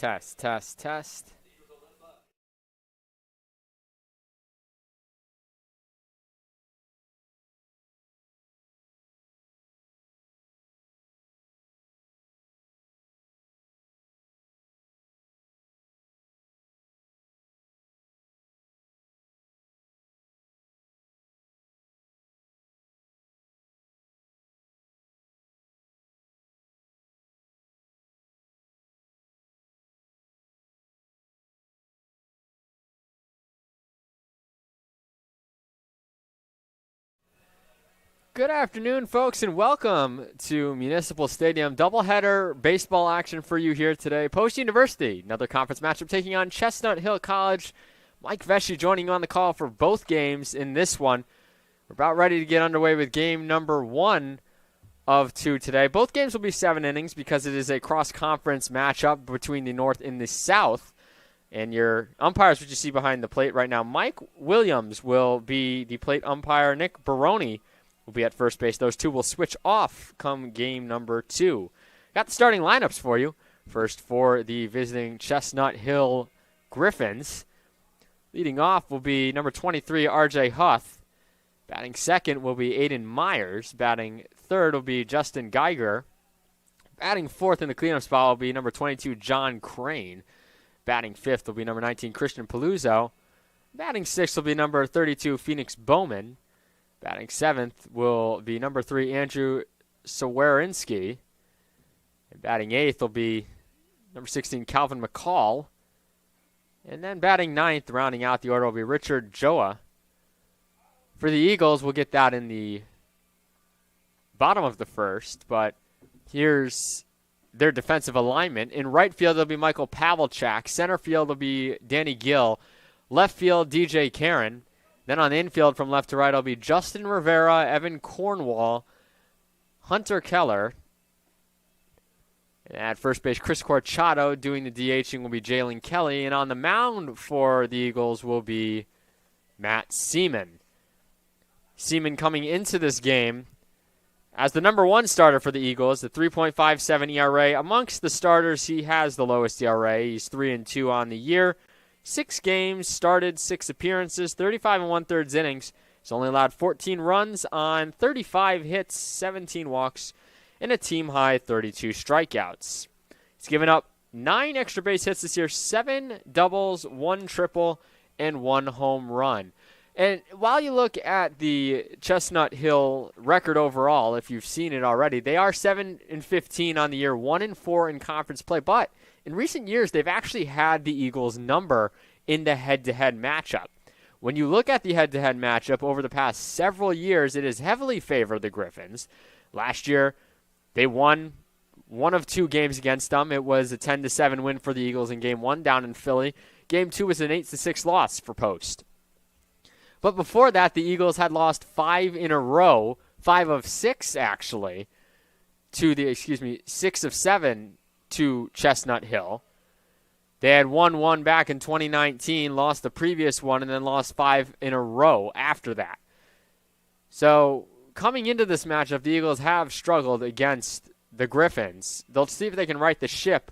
Test, test, test. Good afternoon, folks, and welcome to Municipal Stadium. Doubleheader baseball action for you here today. Post University, another conference matchup taking on Chestnut Hill College. Mike Vesci joining you on the call for both games in this one. We're about ready to get underway with game number 1 of 2 today. Both games will be 7 innings because it is a cross-conference matchup between the North and the South. And your umpires, which you see behind the plate right now, Mike Williams will be the plate umpire. Nick Baroni will be at first base. Those two will switch off come game number 2. Got the starting lineups for you. First for the visiting Chestnut Hill Griffins. Leading off will be number 23, R.J. Huth. Batting second will be Aiden Myers. Batting third will be Justin Geiger. Batting fourth in the cleanup spot will be number 22, John Crane. Batting fifth will be number 19, Christian Paluzzo. Batting sixth will be number 32, Phoenix Bowman. Batting seventh will be number 3, Andrew Sawerinski. And batting eighth will be number 16, Calvin McCall. And then batting ninth, rounding out the order, will be Richard Joa. For the Eagles, we'll get that in the bottom of the first, but here's their defensive alignment. In right field, it'll be Michael Pavelchak. Center field will be Danny Gill. Left field, DJ Karen. Then on the infield from left to right, it'll be Justin Rivera, Evan Cornwall, Hunter Keller. And at first base, Chris Corchado. Doing the DHing will be Jalen Kelly. And on the mound for the Eagles will be Matt Seaman. Seaman coming into this game as the number 1 starter for the Eagles, the 3.57 ERA. Amongst the starters, he has the lowest ERA. He's 3-2 on the year. 6 games, started 6 appearances, 35 1/3 innings. He's only allowed 14 runs on 35 hits, 17 walks, and a team-high 32 strikeouts. He's given up 9 extra base hits this year, 7 doubles, 1 triple, and 1 home run. And while you look at the Chestnut Hill record overall, if you've seen it already, they are 7-15 on the year, 1-4 in conference play, but in recent years, they've actually had the Eagles' number in the head-to-head matchup. When you look at the head-to-head matchup over the past several years, it has heavily favored the Griffins. Last year, they won one of 2 games against them. It was a 10-7 win for the Eagles in Game 1 down in Philly. Game 2 was an 8-6 loss for Post. But before that, the Eagles had lost 5 in a row, 5 of 6 actually, 6 of 7 to Chestnut Hill. They had won 1 back in 2019, lost the previous one, and then lost 5 in a row after that. So coming into this matchup, the Eagles have struggled against the Griffins. They'll see if they can right the ship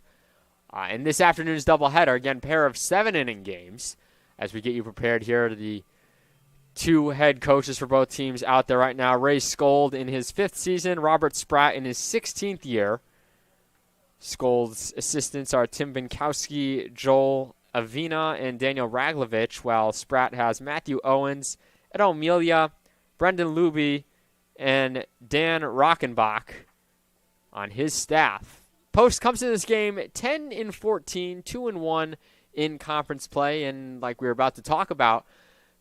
in this afternoon's doubleheader. Again, pair of 7-inning games as we get you prepared here to the 2 head coaches for both teams out there right now. Ray Skold in his 5th season, Robert Spratt in his 16th year. Skold's assistants are Tim Binkowski, Joel Avina, and Daniel Raglovich, while Spratt has Matthew Owens, Ed O'Melia, Brendan Luby, and Dan Rockenbach on his staff. Post comes in this game 10-14, 2-1 in conference play, and like we were about to talk about,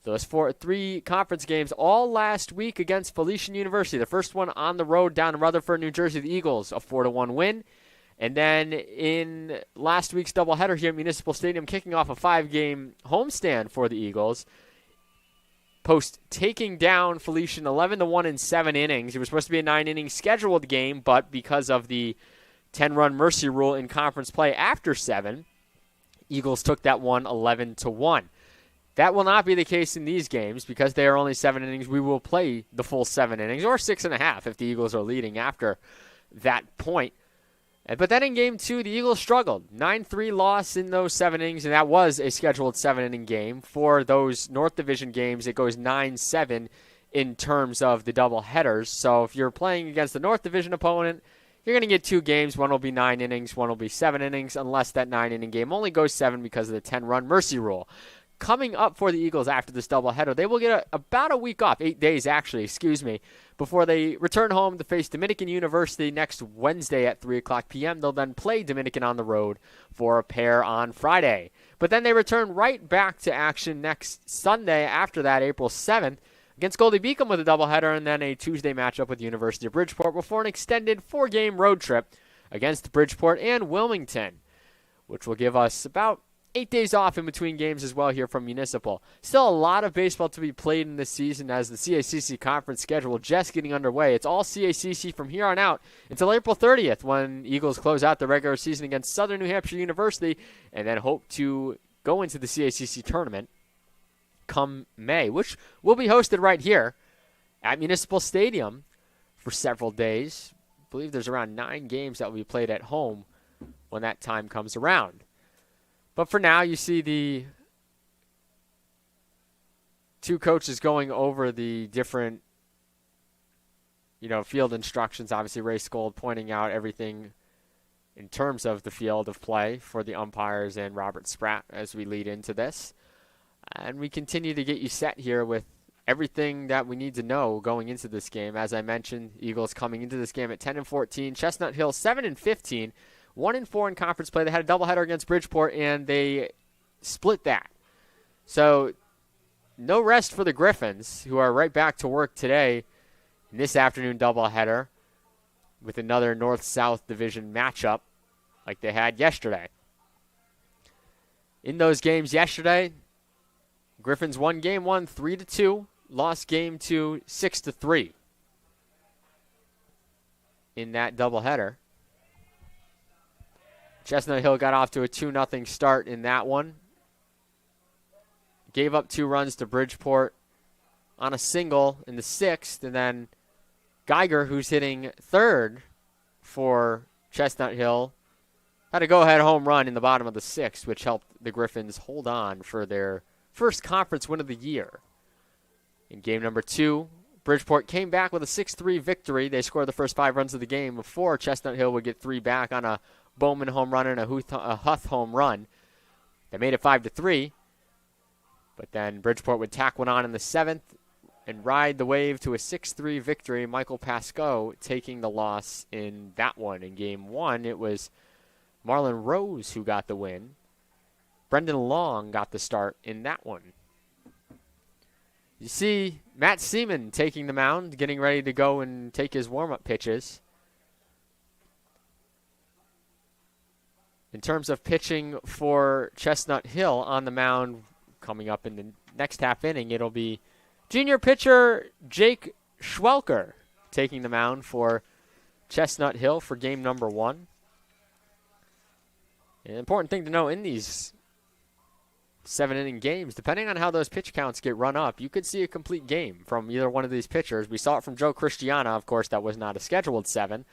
those 3 conference games all last week against Felician University. The first one on the road down in Rutherford, New Jersey, the Eagles, a 4-1 win. And then in last week's doubleheader here at Municipal Stadium, kicking off a 5-game homestand for the Eagles. Post taking down Felician 11-1 in 7 innings. It was supposed to be a 9-inning scheduled game, but because of the 10-run mercy rule in conference play after 7, Eagles took that one 11-1. That will not be the case in these games because they are only 7 innings. We will play the full 7 innings, or 6.5 if the Eagles are leading after that point. But then in Game 2, the Eagles struggled. 9-3 loss in those 7 innings, and that was a scheduled 7-inning game. For those North Division games, it goes 9-7 in terms of the double headers. So if you're playing against the North Division opponent, you're going to get 2 games. One will be 9 innings, one will be 7 innings, unless that 9-inning game only goes 7 because of the 10-run mercy rule. Coming up for the Eagles after this doubleheader, they will get about a week off, 8 days actually, before they return home to face Dominican University next Wednesday at 3 o'clock p.m. They'll then play Dominican on the road for a pair on Friday. But then they return right back to action next Sunday after that, April 7th, against Goldie Beacom with a doubleheader, and then a Tuesday matchup with the University of Bridgeport before an extended 4-game road trip against Bridgeport and Wilmington, which will give us about 8 days off in between games as well here from Municipal. Still a lot of baseball to be played in this season as the CACC conference schedule just getting underway. It's all CACC from here on out until April 30th when Eagles close out the regular season against Southern New Hampshire University and then hope to go into the CACC tournament come May, which will be hosted right here at Municipal Stadium for several days. I believe there's around 9 games that will be played at home when that time comes around. But for now, you see the 2 coaches going over the different, field instructions. Obviously, Ray Skold pointing out everything in terms of the field of play for the umpires and Robert Spratt as we lead into this. And we continue to get you set here with everything that we need to know going into this game. As I mentioned, Eagles coming into this game at 10-14, Chestnut Hill 7-15. 1-4 in conference play. They had a doubleheader against Bridgeport, and they split that. So no rest for the Griffins, who are right back to work today in this afternoon doubleheader with another North-South Division matchup like they had yesterday. In those games yesterday, Griffins won Game 1 3-2, lost Game 2 6-3 in that doubleheader. Chestnut Hill got off to a 2-0 start in that one. Gave up 2 runs to Bridgeport on a single in the 6th. And then Geiger, who's hitting 3rd for Chestnut Hill, had a go-ahead home run in the bottom of the 6th, which helped the Griffins hold on for their first conference win of the year. In game number 2, Bridgeport came back with a 6-3 victory. They scored the first 5 runs of the game before Chestnut Hill would get 3 back on a Bowman home run and a Huth home run. They made it 5-3, but then Bridgeport would tack one on in the 7th and ride the wave to a 6-3 victory. Michael Pascoe taking the loss in that one. In Game 1, it was Marlon Rose who got the win. Brendan Long got the start in that one. You see Matt Seaman taking the mound, getting ready to go and take his warm-up pitches. In terms of pitching for Chestnut Hill on the mound coming up in the next half inning, it'll be junior pitcher Jake Schwelker taking the mound for Chestnut Hill for game number 1. An important thing to know in these 7-inning games, depending on how those pitch counts get run up, you could see a complete game from either one of these pitchers. We saw it from Joe Christiana. Of course, that was not a scheduled 7,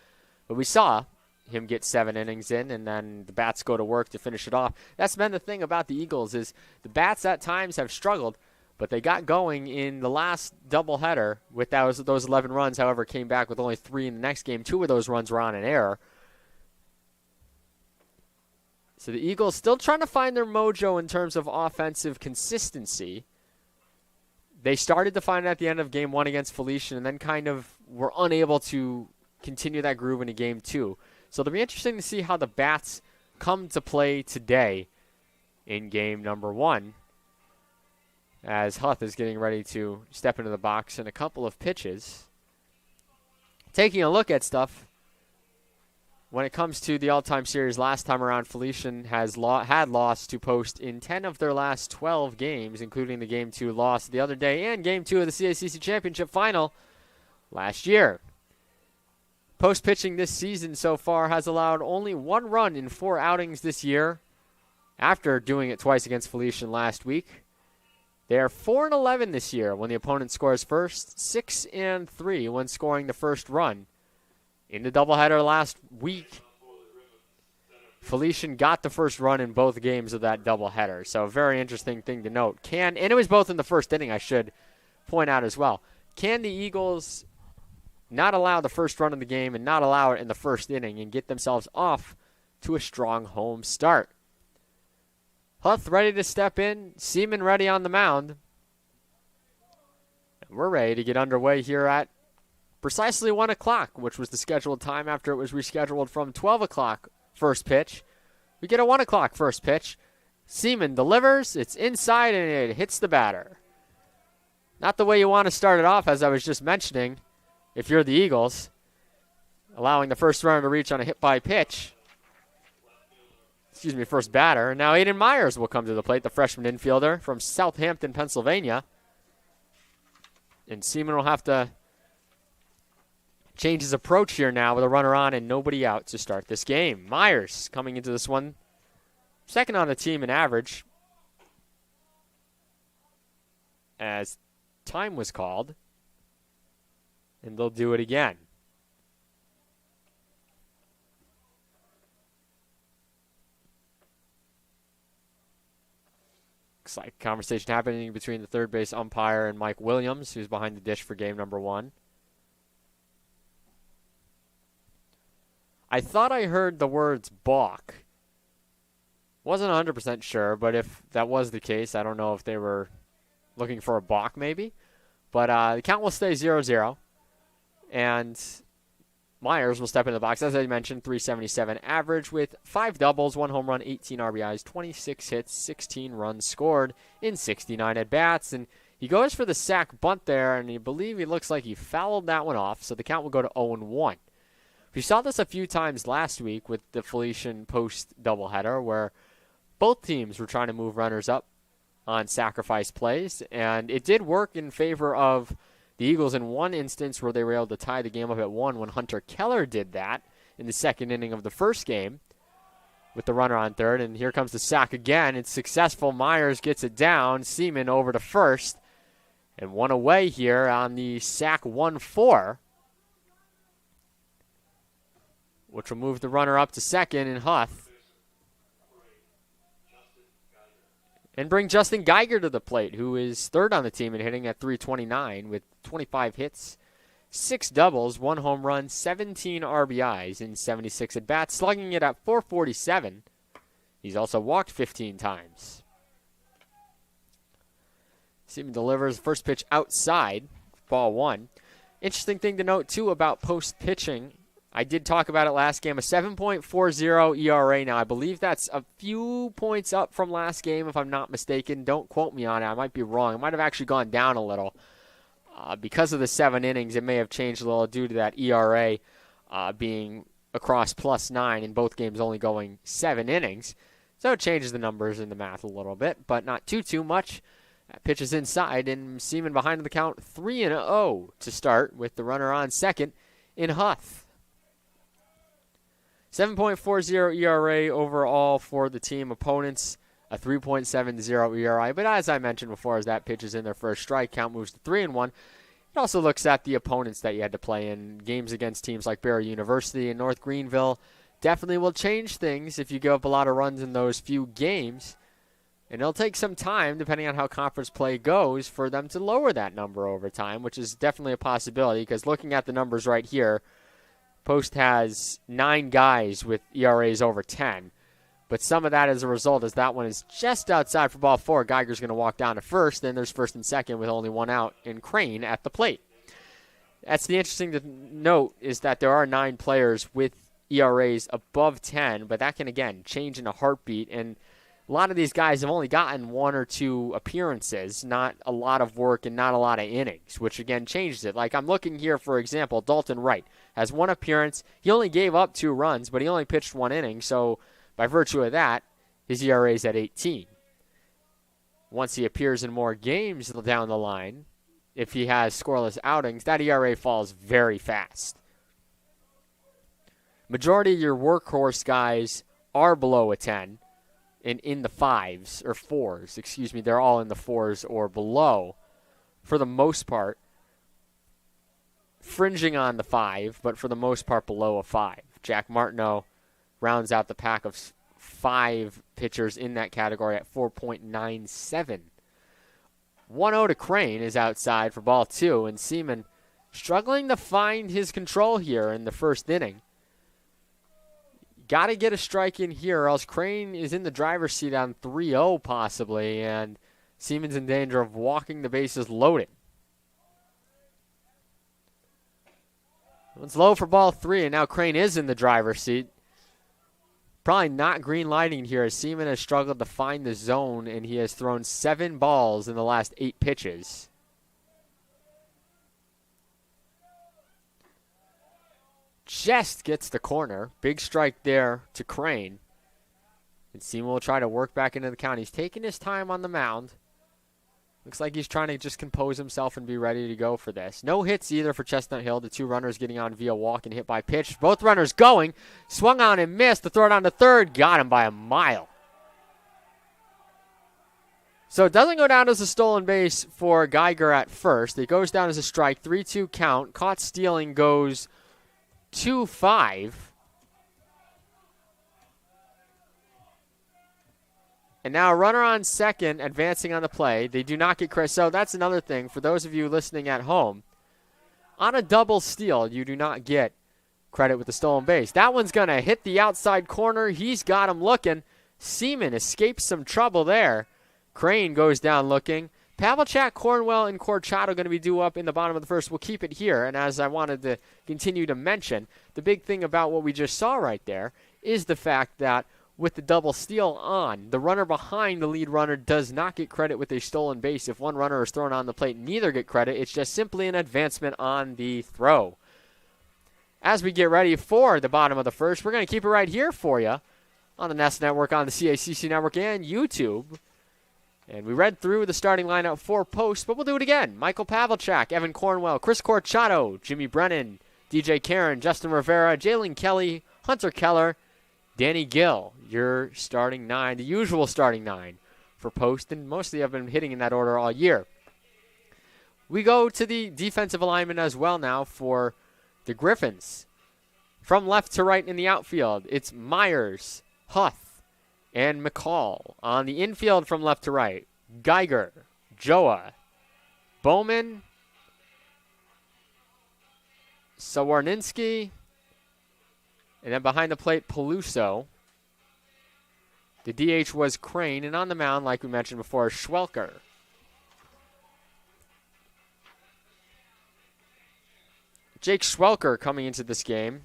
but we saw him get 7 innings in, and then the bats go to work to finish it off. That's been the thing about the Eagles is the bats at times have struggled, but they got going in the last doubleheader with those 11 runs, however, came back with only 3 in the next game. 2 of those runs were on an error. So the Eagles still trying to find their mojo in terms of offensive consistency. They started to find it at the end of Game 1 against Felician and then kind of were unable to continue that groove into Game 2. So it'll be interesting to see how the bats come to play today in game number 1 as Huth is getting ready to step into the box in a couple of pitches. Taking a look at stuff, when it comes to the all-time series last time around, Felician had lost to Post in 10 of their last 12 games, including the Game 2 loss the other day and Game 2 of the CACC Championship final last year. Post pitching this season so far has allowed only 1 run in 4 outings this year after doing it twice against Felician last week. They are 4-11 this year when the opponent scores first, 6-3 when scoring the first run. In the doubleheader last week, Felician got the first run in both games of that doubleheader. So a very interesting thing to note. And it was both in the first inning, I should point out as well. Can the Eagles not allow the first run of the game and not allow it in the first inning and get themselves off to a strong home start? Huth ready to step in. Seaman ready on the mound. And we're ready to get underway here at precisely 1 o'clock, which was the scheduled time after it was rescheduled from 12 o'clock first pitch. We get a 1 o'clock first pitch. Seaman delivers. It's inside, and it hits the batter. Not the way you want to start it off, as I was just mentioning, if you're the Eagles, allowing the first runner to reach on a hit-by pitch. First batter. And now Aiden Myers will come to the plate, the freshman infielder from Southampton, Pennsylvania. And Seaman will have to change his approach here now with a runner on and nobody out to start this game. Myers coming into this one, second on the team in average, as time was called. And they'll do it again. Looks like a conversation happening between the third base umpire and Mike Williams, who's behind the dish for game number 1. I thought I heard the words balk. Wasn't 100% sure, but if that was the case, I don't know if they were looking for a balk maybe. But the count will stay 0-0. And Myers will step into the box. As I mentioned, 377 average with 5 doubles, 1 home run, 18 RBIs, 26 hits, 16 runs scored in 69 at-bats. And he goes for the sac bunt there, and I believe he looks like he fouled that one off, so the count will go to 0-1. We saw this a few times last week with the Felician post doubleheader, where both teams were trying to move runners up on sacrifice plays, and it did work in favor of the Eagles in one instance where they were able to tie the game up at 1 when Hunter Keller did that in the second inning of the first game with the runner on third. And here comes the sack again. It's successful. Myers gets it down. Seaman over to first. And one away here on the sack 1-4, which will move the runner up to second in Huth. And bring Justin Geiger to the plate, who is third on the team in hitting at 329 with 25 hits, 6 doubles, 1 home run, 17 RBIs in 76 at-bats, slugging it at 447. He's also walked 15 times. Seaman delivers first pitch outside, ball 1. Interesting thing to note, too, about post-pitching. I did talk about it last game, a 7.40 ERA now. I believe that's a few points up from last game, if I'm not mistaken. Don't quote me on it. I might be wrong. It might have actually gone down a little. Because of the 7 innings, it may have changed a little due to that ERA being across +9 in both games only going 7 innings. So it changes the numbers in the math a little bit, but not too much. That pitch is inside, and Seaman behind the count 3-0 to start with the runner on second in Huth. 7.40 ERA overall for the team opponents, a 3.70 ERA. But as I mentioned before, as that pitch is in their first strike, count moves to 3-1. It also looks at the opponents that you had to play in. Games against teams like Barry University and North Greenville definitely will change things if you give up a lot of runs in those few games. And it'll take some time, depending on how conference play goes, for them to lower that number over time, which is definitely a possibility, because looking at the numbers right here, Post has 9 guys with ERAs over 10. But some of that as a result is that one is just outside for ball 4. Geiger's going to walk down to first. Then there's first and second with only 1 out in Crane at the plate. That's the interesting to note, is that there are 9 players with ERAs above 10. But that can, again, change in a heartbeat. And a lot of these guys have only gotten 1 or 2 appearances, not a lot of work and not a lot of innings, which, again, changes it. Like I'm looking here, for example, Dalton Wright has 1 appearance. He only gave up 2 runs, but he only pitched 1 inning. So by virtue of that, his ERA is at 18. Once he appears in more games down the line, if he has scoreless outings, that ERA falls very fast. Majority of your workhorse guys are below a 10. And in the 5s, or 4s, they're all in the 4s or below for the most part. Fringing on the 5, but for the most part below a 5. Jack Martineau rounds out the pack of 5 pitchers in that category at 4.97. 1-0 to Crane is outside for ball 2, and Seaman struggling to find his control here in the first inning. Got to get a strike in here, or else Crane is in the driver's seat on 3-0 possibly, and Seaman's in danger of walking the bases loaded. It's low for ball 3, and now Crane is in the driver's seat. Probably not green lighting here, as Seaman has struggled to find the zone, and he has thrown 7 balls in the last 8 pitches. Just gets the corner. Big strike there to Crane. And Seaman will try to work back into the count. He's taking his time on the mound. Looks like he's trying to just compose himself and be ready to go for this. No hits either for Chestnut Hill. The 2 runners getting on via walk and hit by pitch. Both runners going. Swung on and missed. The throw down to third. Got him by a mile. So it doesn't go down as a stolen base for Geiger at first. It goes down as a strike. 3-2 count. Caught stealing goes 2-5. And now a runner on second advancing on the play. They do not get credit. So that's another thing for those of you listening at home. On a double steal, you do not get credit with the stolen base. That one's going to hit the outside corner. He's got him looking. Seaman escapes some trouble there. Crane goes down looking. Pavelchak, Cornwell, and Corchado going to be due up in the bottom of the first. We'll keep it here. And as I wanted to continue to mention, the big thing about what we just saw right there is the fact that with the double steal on, the runner behind the lead runner does not get credit with a stolen base. If one runner is thrown on the plate, neither get credit. It's just simply an advancement on the throw. As we get ready for the bottom of the first, we're going to keep it right here for you on the Nest Network, on the CACC Network, and YouTube. And we read through the starting lineup for Post, but we'll do it again. Michael Pavelchak, Evan Cornwell, Chris Corchado, Jimmy Brennan, DJ Karen, Justin Rivera, Jalen Kelly, Hunter Keller, Danny Gill, your starting 9, the usual starting 9 for Post, and mostly I've been hitting in that order all year. We go to the defensive alignment as well now for the Griffins. From left to right in the outfield, it's Myers, Huth, and McCall. On the infield from left to right, Geiger, Joa, Bowman, Sawarninski, and then behind the plate, Peluso. The DH was Crane, and on the mound, like we mentioned before, Schwelker. Jake Schwelker coming into this game.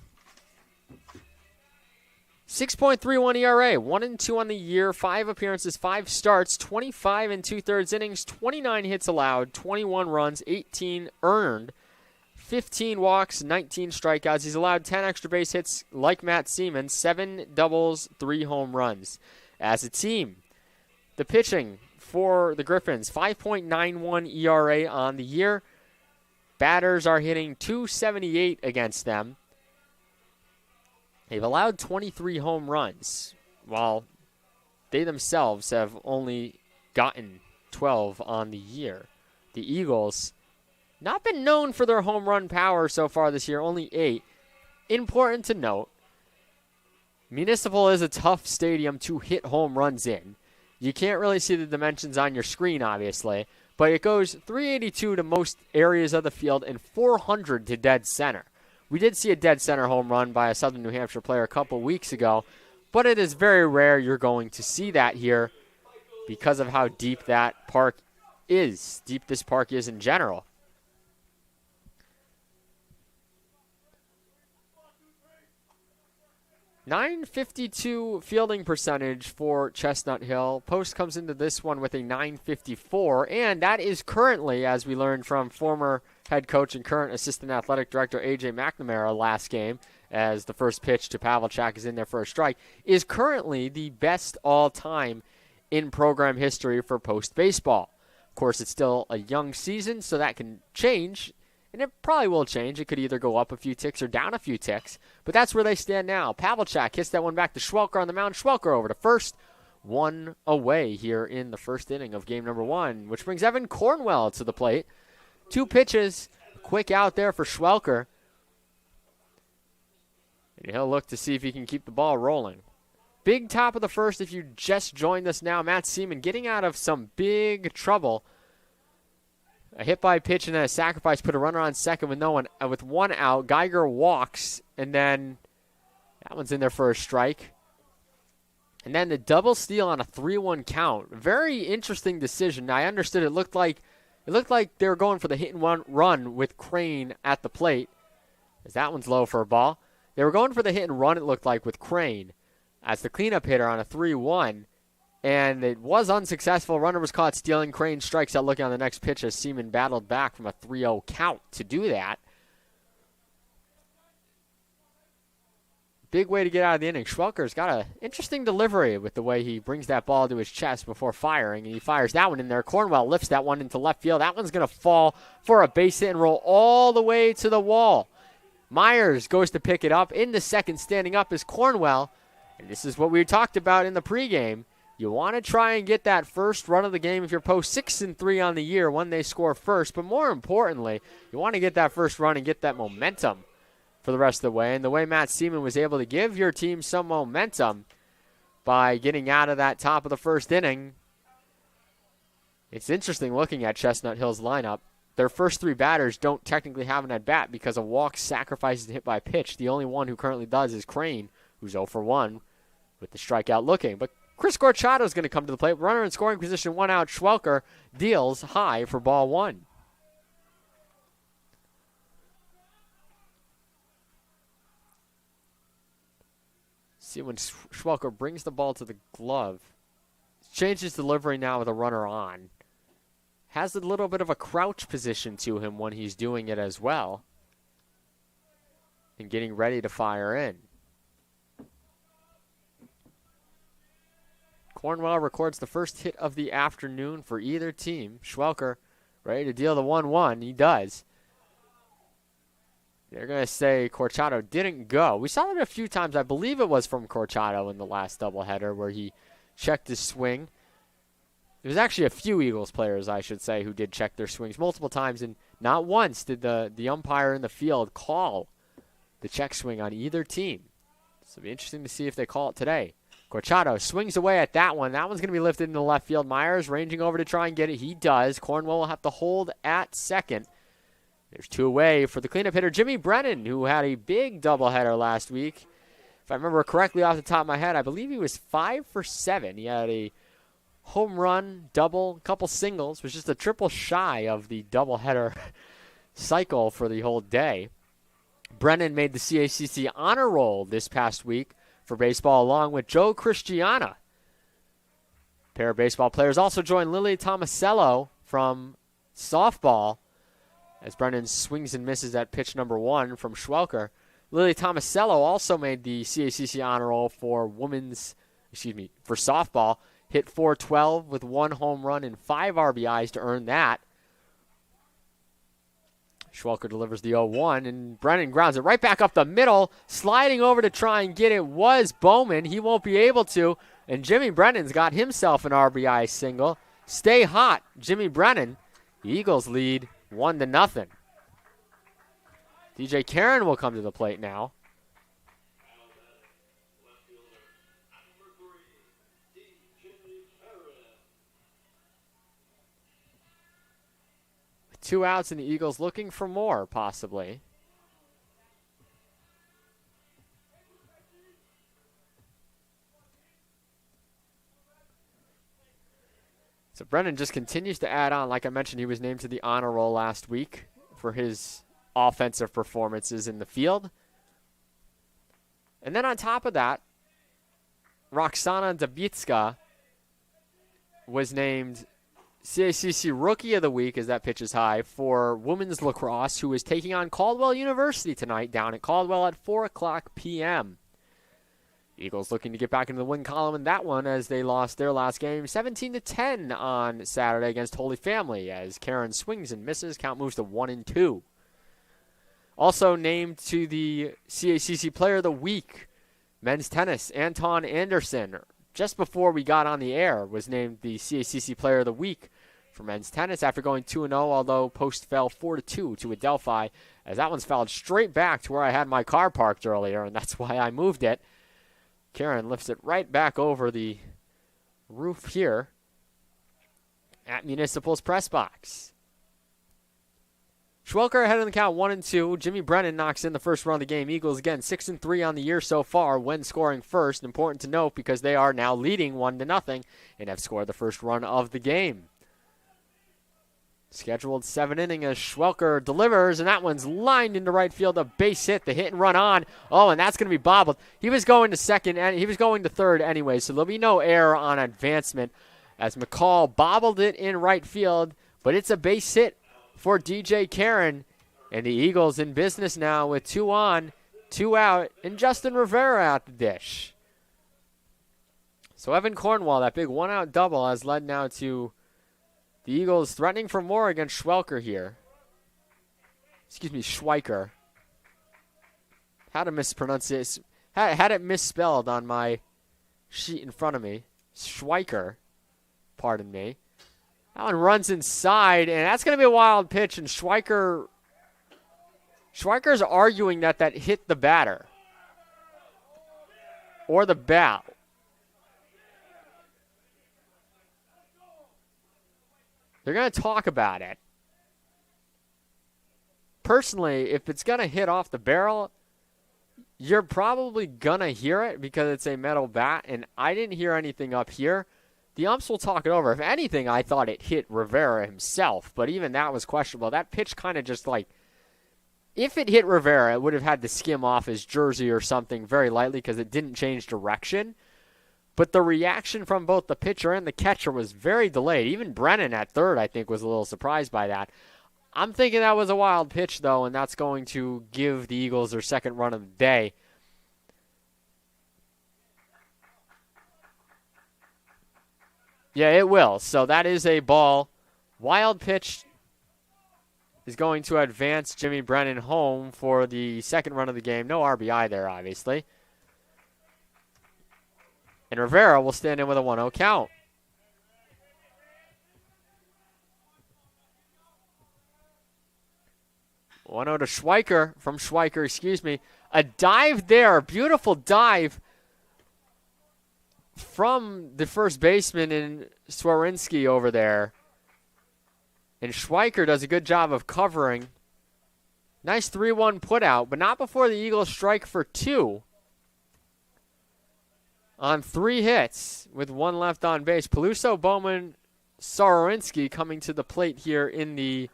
6.31 ERA, 1-2 on the year, 5 appearances, 5 starts, 25 2/3 innings, 29 hits allowed, 21 runs, 18 earned, 15 walks, 19 strikeouts. He's allowed 10 extra base hits like Matt Seaman, 7 doubles, 3 home runs. As a team, the pitching for the Griffins, 5.91 ERA on the year. Batters are hitting .278 against them. They've allowed 23 home runs, while they themselves have only gotten 12 on the year. The Eagles, not been known for their home run power so far this year, only 8. Important to note, Municipal is a tough stadium to hit home runs in. You can't really see the dimensions on your screen, obviously, but it goes 382 to most areas of the field and 400 to dead center. We did see a dead center home run by a Southern New Hampshire player a couple weeks ago, but it is very rare you're going to see that here because of how deep that park is, deep this park is in general. 952 fielding percentage for Chestnut Hill. Post comes into this one with a 954, and that is currently, as we learned from former head coach and current assistant athletic director A.J. McNamara last game, as the first pitch to Pavelchak is in there for a strike, is currently the best all-time in program history for Post baseball. Of course, it's still a young season, so that can change. And it probably will change. It could either go up a few ticks or down a few ticks. But that's where they stand now. Pavelchak hits that one back to Schwelker on the mound. Schwelker over to first. 1 away here in the first inning of game number 1, which brings Evan Cornwell to the plate. 2 pitches. Quick out there for Schwelker. And he'll look to see if he can keep the ball rolling. Big top of the first if you just joined us now. Matt Seaman getting out of some big trouble. A hit by pitch and then a sacrifice put a runner on second with one out. Geiger walks, and then that one's in there for a strike. And then the double steal on a 3-1 count. Very interesting decision. I understood it looked like they were going for the hit and run with Crane at the plate. As that one's low for a ball. They were going for the hit and run, it looked like, with Crane as the cleanup hitter on a 3-1. And it was unsuccessful. Runner was caught stealing. Crane strikes out looking on the next pitch as Seaman battled back from a 3-0 count to do that. Big way to get out of the inning. Schwelker's got an interesting delivery with the way he brings that ball to his chest before firing, and he fires that one in there. Cornwell lifts that one into left field. That one's going to fall for a base hit and roll all the way to the wall. Myers goes to pick it up. In the second, standing up is Cornwell, and this is what we talked about in the pregame. You want to try and get that first run of the game if you're post 6-3 on the year when they score first, but more importantly, you want to get that first run and get that momentum for the rest of the way. And the way Matt Seaman was able to give your team some momentum by getting out of that top of the first inning, it's interesting looking at Chestnut Hill's lineup. Their first three batters don't technically have an at-bat because of walks, sacrifices, and hit by pitch. The only one who currently does is Crane, who's 0 for 1 with the strikeout looking. But Chris Corchado is going to come to the plate. Runner in scoring position, 1 out. Schwelker deals high for ball 1. See when Schwelker brings the ball to the glove. Changes delivery now with a runner on. Has a little bit of a crouch position to him when he's doing it as well. And getting ready to fire in. Cornwell records the first hit of the afternoon for either team. Schwelker ready to deal the 1-1. He does. They're going to say Corchado didn't go. We saw that a few times. I believe it was from Corchado in the last doubleheader where he checked his swing. There's actually a few Eagles players, I should say, who did check their swings multiple times, and not once did the umpire in the field call the check swing on either team. So it'll be interesting to see if they call it today. Corchado swings away at that one. That one's going to be lifted into left field. Myers ranging over to try and get it. He does. Cornwell will have to hold at second. There's 2 away for the cleanup hitter, Jimmy Brennan, who had a big doubleheader last week. If I remember correctly off the top of my head, I believe he was 5 for 7. He had a home run, double, couple singles. Was just a triple shy of the doubleheader cycle for the whole day. Brennan made the CACC honor roll this past week for baseball along with Joe Christiana. A pair of baseball players also joined Lily Tomasello from softball as Brennan swings and misses at pitch number 1 from Schwelker. Lily Tomasello also made the CACC honor roll for for softball. Hit .412 with 1 home run and 5 RBIs to earn that. Schwelker delivers the 0-1, and Brennan grounds it right back up the middle. Sliding over to try and get it was Bowman. He won't be able to, and Jimmy Brennan's got himself an RBI single. Stay hot, Jimmy Brennan. The Eagles lead 1-0. DJ Karen will come to the plate now. With 2 outs and the Eagles looking for more, possibly. So Brennan just continues to add on. Like I mentioned, he was named to the honor roll last week for his offensive performances in the field. And then on top of that, Roxana Davitska was named CACC Rookie of the Week, as that pitch is high, for women's lacrosse, who is taking on Caldwell University tonight down at Caldwell at 4 o'clock p.m. Eagles looking to get back into the win column in that one as they lost their last game 17-10 on Saturday against Holy Family as Karen swings and misses. Count moves to 1-2. Also named to the CACC Player of the Week, men's tennis, Anton Anderson. Just before we got on the air, was named the CACC Player of the Week for men's tennis after going 2-0, although Post fell 4-2 to Adelphi, as that one's fouled straight back to where I had my car parked earlier, and that's why I moved it. Karen lifts it right back over the roof here at Municipal's press box. Schwelker ahead in the count 1-2. Jimmy Brennan knocks in the first run of the game. Eagles again 6-3 on the year so far when scoring first. Important to note because they are now leading 1-0 and have scored the first run of the game. Scheduled 7 inning as Schwelker delivers, and that one's lined into right field. A base hit, the hit and run on. Oh, and that's going to be bobbled. He was going to second, and he was going to third anyway, so there'll be no error on advancement as McCall bobbled it in right field, but it's a base hit for DJ Karen, and the Eagles in business now with 2 on, 2 out, and Justin Rivera at the dish. So Evan Cornwall, that big 1-out double, has led now to the Eagles threatening for more against Schwelker here. Excuse me, Schweiker. How to mispronounce this? Had it misspelled on my sheet in front of me. Schweiker. Pardon me. That one runs inside, and that's going to be a wild pitch, and Schweiker's arguing that hit the batter. Or the bat. They're going to talk about it. Personally, if it's going to hit off the barrel, you're probably going to hear it because it's a metal bat, and I didn't hear anything up here. The umps will talk it over. If anything, I thought it hit Rivera himself, but even that was questionable. That pitch kind of just like, if it hit Rivera, it would have had to skim off his jersey or something very lightly because it didn't change direction. But the reaction from both the pitcher and the catcher was very delayed. Even Brennan at third, I think, was a little surprised by that. I'm thinking that was a wild pitch, though, and that's going to give the Eagles their second run of the day. Yeah, it will. So that is a ball. Wild pitch is going to advance Jimmy Brennan home for the second run of the game. No RBI there, obviously. And Rivera will stand in with a 1-0 count. One 0 to Schweiker, from Schweiker, excuse me. A dive there, beautiful dive from the first baseman in Swarinski over there. And Schweiker does a good job of covering. Nice 3-1 put out, but not before the Eagles strike for 2. On 3 hits with 1 left on base. Peluso, Bowman, Swarinski coming to the plate here in the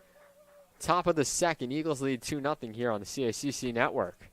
top of the second. Eagles lead 2-0 here on the CACC network.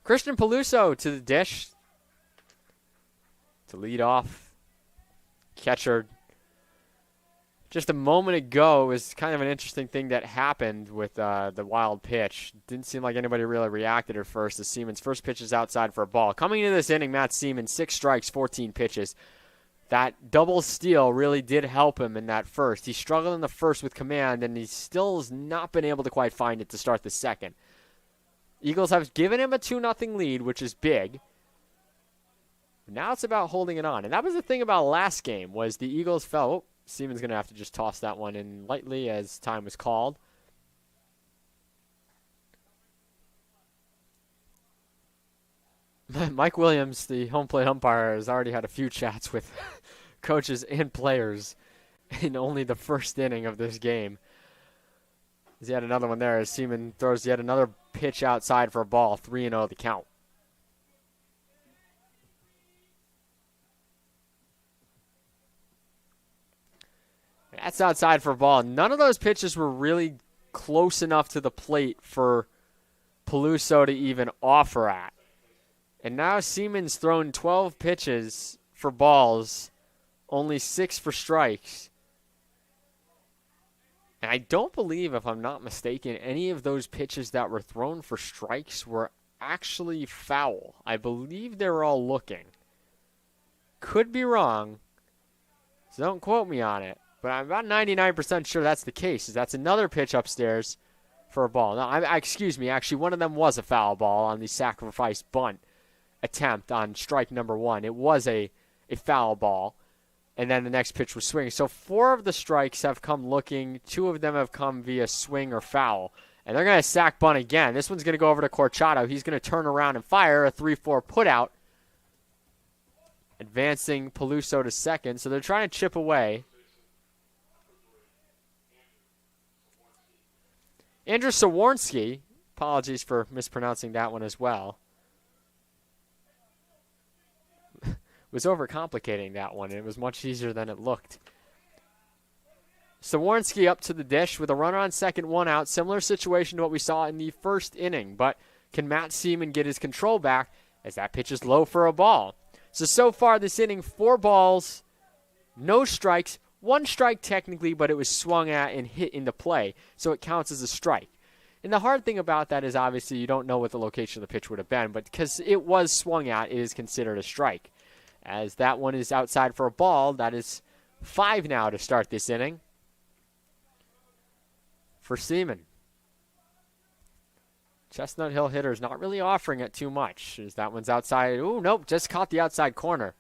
Christian Peluso to the dish to lead off. Catcher. Just a moment ago was kind of an interesting thing that happened with the wild pitch. Didn't seem like anybody really reacted at first. As Seaman's first pitch is outside for a ball. Coming into this inning, Matt Seaman, 6 strikes, 14 pitches. That double steal really did help him in that first. He struggled in the first with command, and he still has not been able to quite find it to start the second. Eagles have given him a 2-0 lead, which is big. Now it's about holding it on. And that was the thing about last game, was the Eagles fell. Oh, Seaman's going to have to just toss that one in lightly as time was called. Mike Williams, the home plate umpire, has already had a few chats with coaches and players in only the first inning of this game. He had another one there as Seaman throws yet another pitch outside for a ball. 3-0 the count. That's outside for a ball. None of those pitches were really close enough to the plate for Peluso to even offer at. And now Seaman's thrown 12 pitches for balls, only 6 for strikes. And I don't believe, if I'm not mistaken, any of those pitches that were thrown for strikes were actually foul. I believe they were all looking. Could be wrong, so don't quote me on it. But I'm about 99% sure that's the case. That's another pitch upstairs for a ball. No, excuse me. Actually, one of them was a foul ball on the sacrifice bunt attempt on strike number 1. It was a foul ball. And then the next pitch was swing. So 4 of the strikes have come looking. 2 of them have come via swing or foul. And they're going to sack bunt again. This one's going to go over to Corchado. He's going to turn around and fire a 3-4 putout, advancing Peluso to second. So they're trying to chip away. Andrew Sawarnski, apologies for mispronouncing that one as well, was overcomplicating that one. It was much easier than it looked. Sawarnski up to the dish with a runner on second, 1 out. Similar situation to what we saw in the first inning. But can Matt Seaman get his control back as that pitch is low for a ball? So far this inning, 4 balls, no strikes. 1 strike technically, but it was swung at and hit into play, so it counts as a strike. And the hard thing about that is obviously you don't know what the location of the pitch would have been, but because it was swung at, it is considered a strike. As that one is outside for a ball, that is 5 now to start this inning for Seaman. Chestnut Hill hitters not really offering it too much, as that one's outside. Ooh, nope, just caught the outside corner.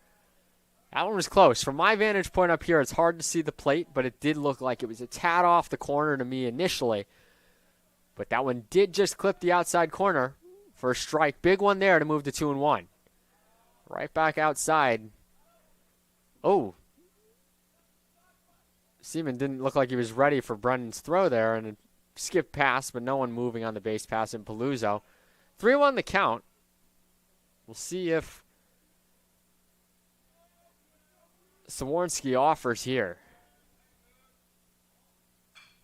That one was close. From my vantage point up here, it's hard to see the plate, but it did look like it was a tad off the corner to me initially. But that one did just clip the outside corner for a strike. Big one there to move to 2-1. Right back outside. Oh. Seaman didn't look like he was ready for Brennan's throw there, and it skipped past, but no one moving on the base pass in Peluso. 3-1 the count. We'll see if Sawarnski offers here.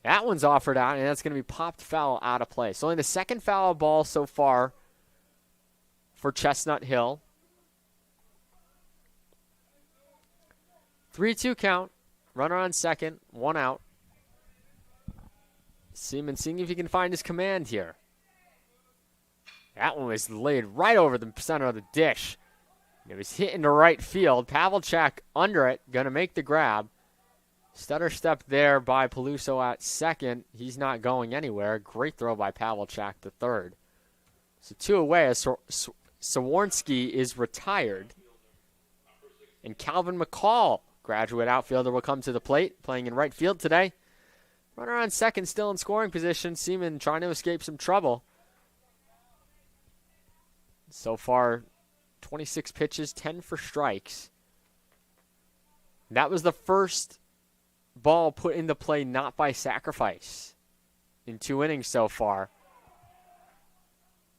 That one's offered out, and that's going to be popped foul out of play. So only the second foul ball so far for Chestnut Hill. 3-2 count. Runner on second, 1 out. Seaman seeing if he can find his command here. That one was laid right over the center of the dish. It was hit into right field. Pavlicek under it, going to make the grab. Stutter step there by Peluso at second. He's not going anywhere. Great throw by Pavlicek to third. So 2 away as Sawarnski is retired. And Calvin McCall, graduate outfielder, will come to the plate, playing in right field today. Runner on second, still in scoring position. Seaman trying to escape some trouble. So far, 26 pitches, 10 for strikes. That was the first ball put into play not by sacrifice in 2 innings so far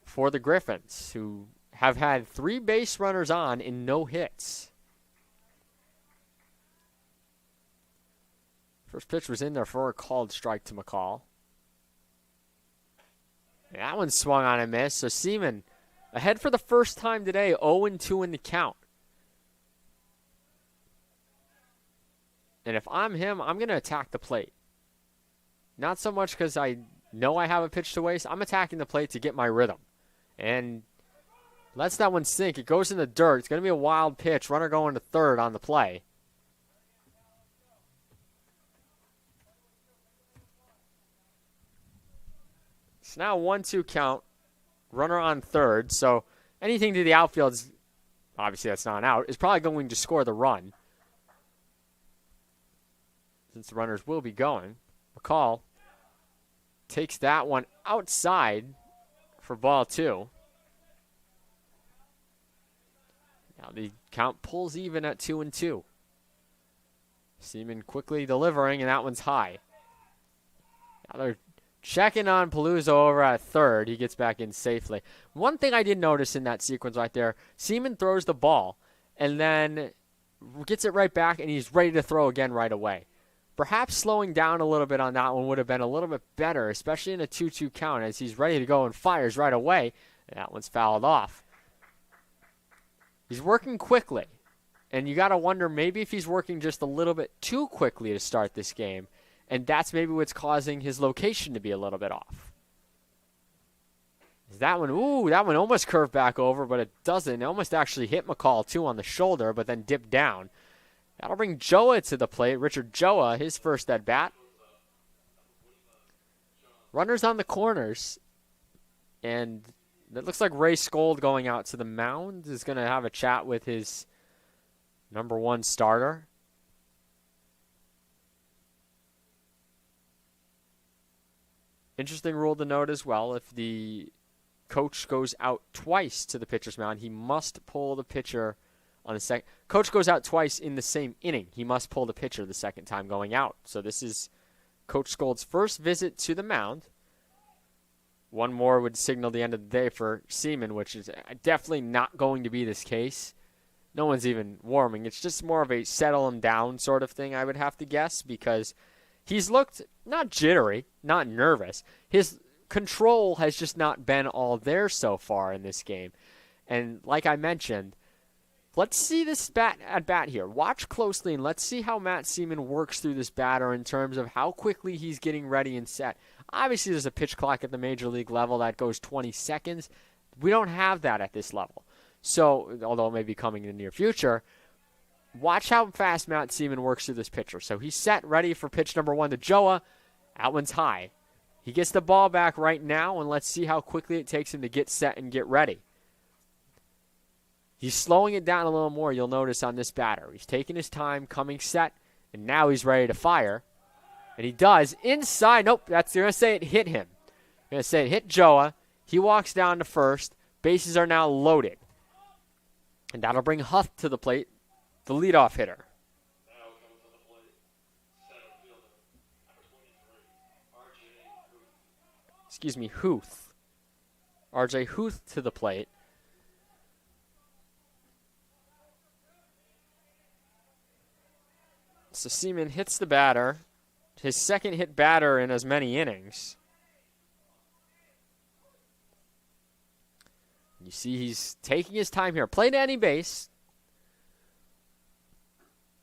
for the Griffins, who have had 3 base runners on and no hits. First pitch was in there for a called strike to McCall. That one swung on and missed, so Seaman ahead for the first time today, 0-2 in the count. And if I'm him, I'm going to attack the plate. Not so much because I know I have a pitch to waste. I'm attacking the plate to get my rhythm. And lets that one sink. It goes in the dirt. It's going to be a wild pitch. Runner going to third on the play. It's now 1-2 count. Runner on third. So anything to the outfield, obviously that's not an out, is probably going to score the run, since the runners will be going. McCall takes that one outside for ball 2. Now the count pulls even at 2-2. Seaman quickly delivering, and that one's high. Now they're checking on Palooza over at third. He gets back in safely. One thing I did notice in that sequence right there, Seaman throws the ball and then gets it right back, and he's ready to throw again right away. Perhaps slowing down a little bit on that one would have been a little bit better, especially in a 2-2 count, as he's ready to go and fires right away. And that one's fouled off. He's working quickly, and you got to wonder maybe if he's working just a little bit too quickly to start this game, and that's maybe what's causing his location to be a little bit off. That one almost curved back over, but it doesn't. It almost actually hit McCall, too, on the shoulder, but then dipped down. That'll bring Joa to the plate. Richard Joa, his first at-bat. Runners on the corners. And it looks like Ray Skold going out to the mound is going to have a chat with his number one starter. Interesting rule to note as well. If the coach goes out twice to the pitcher's mound, he must pull the pitcher on the second. Coach goes out twice in the same inning. He must pull the pitcher the second time going out. So this is Coach Skold's first visit to the mound. One more would signal the end of the day for Seaman, which is definitely not going to be this case. No one's even warming. It's just more of a settle him down sort of thing, I would have to guess, because he's looked not jittery, not nervous. His control has just not been all there so far in this game. And like I mentioned, let's see this at bat here. Watch closely and let's see how Matt Seaman works through this batter in terms of how quickly he's getting ready and set. Obviously, there's a pitch clock at the major league level that goes 20 seconds. We don't have that at this level. So, although it may be coming in the near future, watch how fast Matt Seaman works through this pitcher. So he's set, ready for pitch number one to Joa. That one's high. He gets the ball back right now, and let's see how quickly it takes him to get set and get ready. He's slowing it down a little more, you'll notice, on this batter. He's taking his time, coming set, and now he's ready to fire. And he does. Inside. Nope, they're going to say it hit him. They're going to say it hit Joa. He walks down to first. Bases are now loaded. And that'll bring Huth to the plate, the leadoff hitter. Excuse me, Huth. RJ Huth to the plate. So Seaman hits the batter. His second hit batter in as many innings. You see he's taking his time here. Play to any base.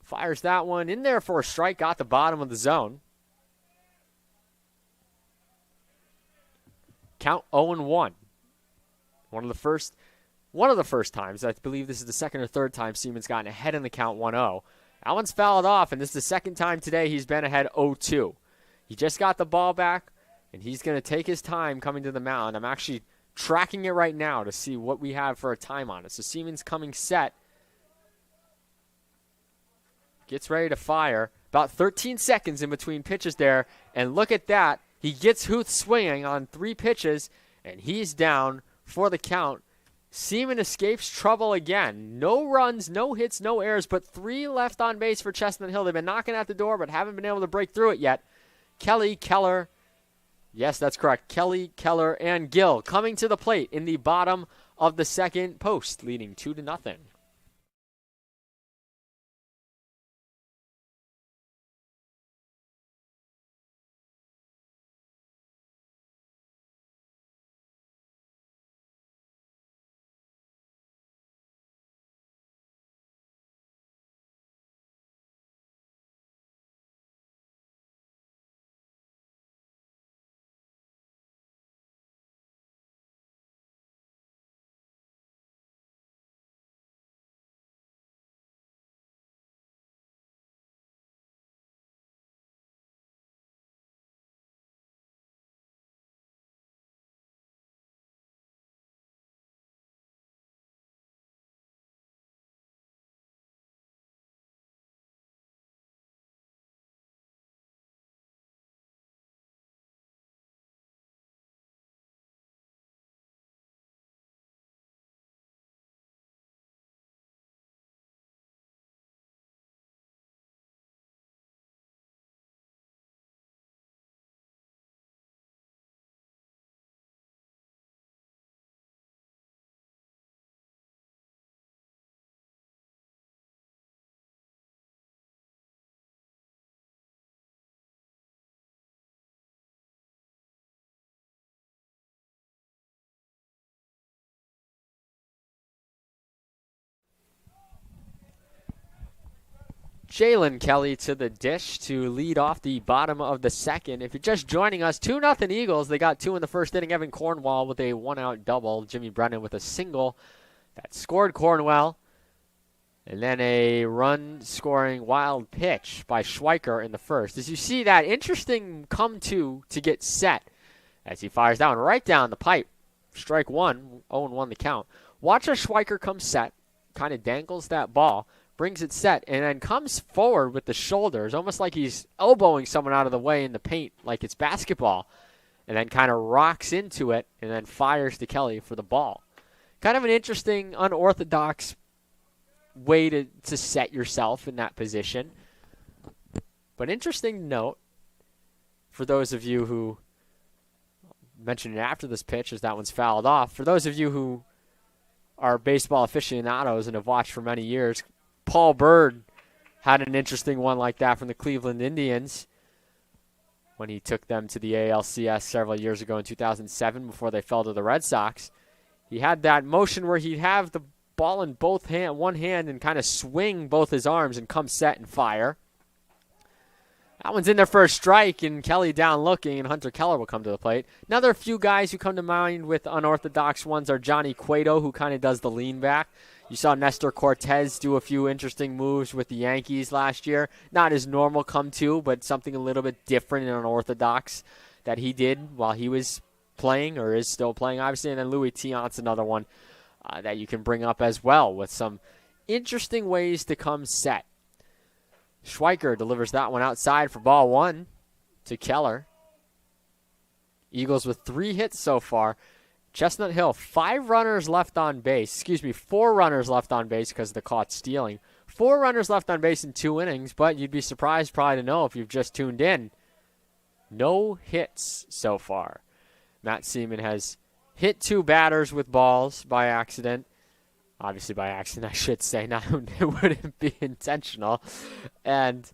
Fires that one in there for a strike. Got the bottom of the zone. Count 0-1. One of the first times. I believe this is the second or third time Seaman's gotten ahead in the count 1-0. That one's fouled off, and this is the second time today he's been ahead 0-2. He just got the ball back, and he's going to take his time coming to the mound. I'm actually tracking it right now to see what we have for a time on it. So Seaman's coming set. Gets ready to fire. About 13 seconds in between pitches there, and look at that. He gets Huth swinging on 3 pitches, and he's down for the count. Seaman escapes trouble again. No runs, no hits, no errors, but 3 left on base for Chestnut Hill. They've been knocking at the door, but haven't been able to break through it yet. Kelly, Keller, yes, that's correct. Kelly, Keller, and Gill coming to the plate in the bottom of the second post, leading 2-0. Jalen Kelly to the dish to lead off the bottom of the second. If you're just joining us, 2-0 Eagles. They got 2 in the first inning. Evan Cornwell with a 1-out double. Jimmy Brennan with a single that scored Cornwell. And then a run-scoring wild pitch by Schweiker in the first. As you see that interesting come to get set as he fires down right down the pipe. Strike one, 0-1 the count. Watch as Schweiker comes set, kind of dangles that ball, brings it set, and then comes forward with the shoulders, almost like he's elbowing someone out of the way in the paint like it's basketball, and then kind of rocks into it and then fires to Kelly for the ball. Kind of an interesting, unorthodox way to set yourself in that position. But interesting note for those of you who mentioned it after this pitch as that one's fouled off. For those of you who are baseball aficionados and have watched for many years, Paul Bird had an interesting one like that from the Cleveland Indians when he took them to the ALCS several years ago in 2007 before they fell to the Red Sox. He had that motion where he'd have the ball in one hand and kind of swing both his arms and come set and fire. That one's in there for a strike, and Kelly down looking, and Hunter Keller will come to the plate. Another few guys who come to mind with unorthodox ones are Johnny Cueto, who kind of does the lean back. You saw Nestor Cortez do a few interesting moves with the Yankees last year. Not his normal come-to, but something a little bit different and unorthodox that he did while he was playing, or is still playing, obviously. And then Louis Tiant's another one that you can bring up as well with some interesting ways to come set. Schweiker delivers that one outside for ball one to Keller. Eagles with 3 hits so far. Chestnut Hill, 4 runners left on base because of the caught stealing. 4 runners left on base in 2 innings, but you'd be surprised probably to know if you've just tuned in. No hits so far. Matt Seaman has hit 2 batters with balls by accident. Obviously by accident, I should say. Not, it wouldn't be intentional. And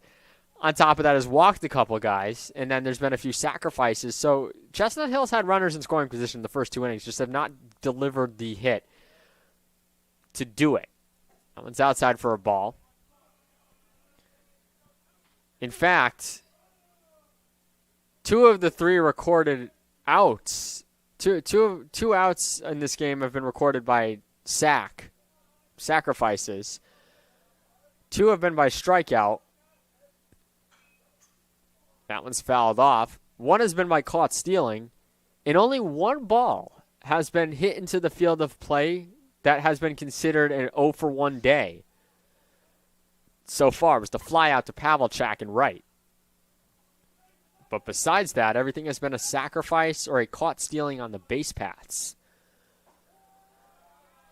on top of that has walked a couple guys, and then there's been a few sacrifices. So Chestnut Hill's had runners in scoring position the first 2 innings, just have not delivered the hit to do it. That one's outside for a ball. In fact, 2 of the 3 recorded outs, two outs in this game have been recorded by sacrifices. 2 have been by strikeout. That one's fouled off. 1 has been by caught stealing. And only 1 ball has been hit into the field of play that has been considered an 0-for-1 day. So far, it was the fly out to Pavelchak and right. But besides that, everything has been a sacrifice or a caught stealing on the base paths.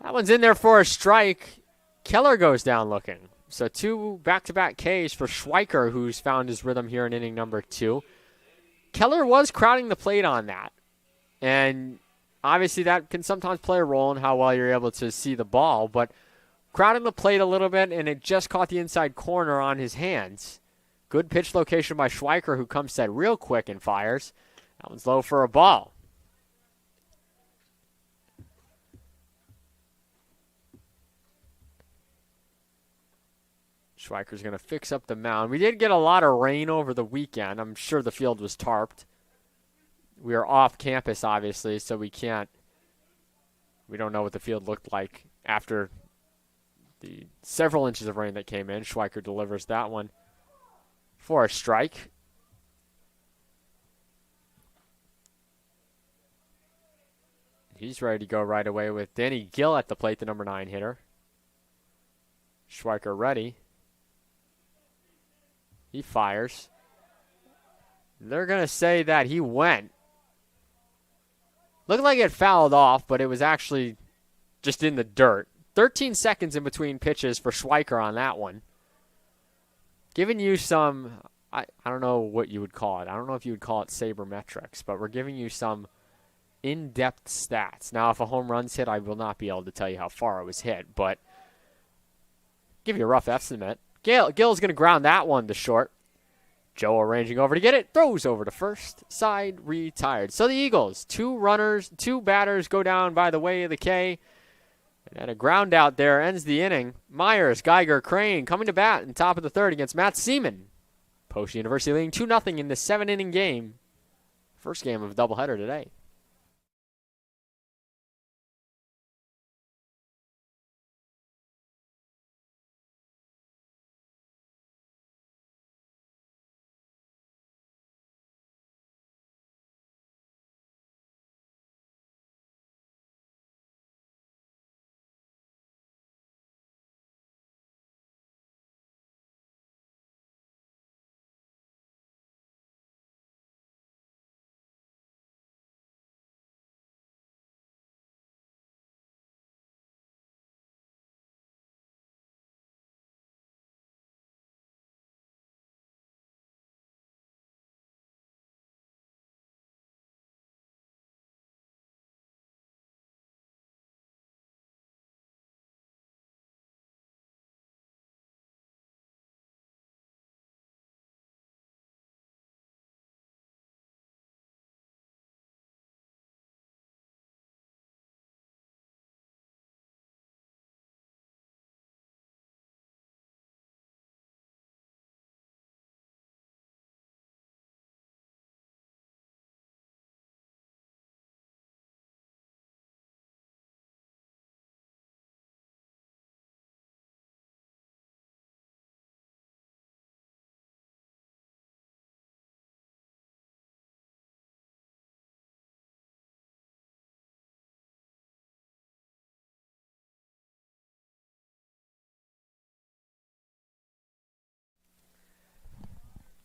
That one's in there for a strike. Keller goes down looking. So 2 back-to-back Ks for Schweiker, who's found his rhythm here in inning number 2. Keller was crowding the plate on that. And obviously that can sometimes play a role in how well you're able to see the ball. But crowding the plate a little bit, and it just caught the inside corner on his hands. Good pitch location by Schweiker, who comes set real quick and fires. That one's low for a ball. Schweiker's going to fix up the mound. We did get a lot of rain over the weekend. I'm sure the field was tarped. We are off campus, obviously, so we don't know what the field looked like after the several inches of rain that came in. Schweiker delivers that one for a strike. He's ready to go right away with Danny Gill at the plate, the number 9 hitter. Schweiker ready. He fires. They're going to say that he went. Looked like it fouled off, but it was actually just in the dirt. 13 seconds in between pitches for Schweiker on that one. Giving you some, I don't know what you would call it. I don't know if you would call it sabermetrics, but we're giving you some in-depth stats. Now, if a home run's hit, I will not be able to tell you how far it was hit, but give you a rough estimate. Gill's going to ground that one to short. Joe arranging over to get it. Throws over to first. Side retired. So the Eagles, 2 batters go down by the way of the K. And a ground out there ends the inning. Myers, Geiger, Crane coming to bat in top of the third against Matt Seaman. Post University leading 2-0 in this 7-inning game. First game of a doubleheader today.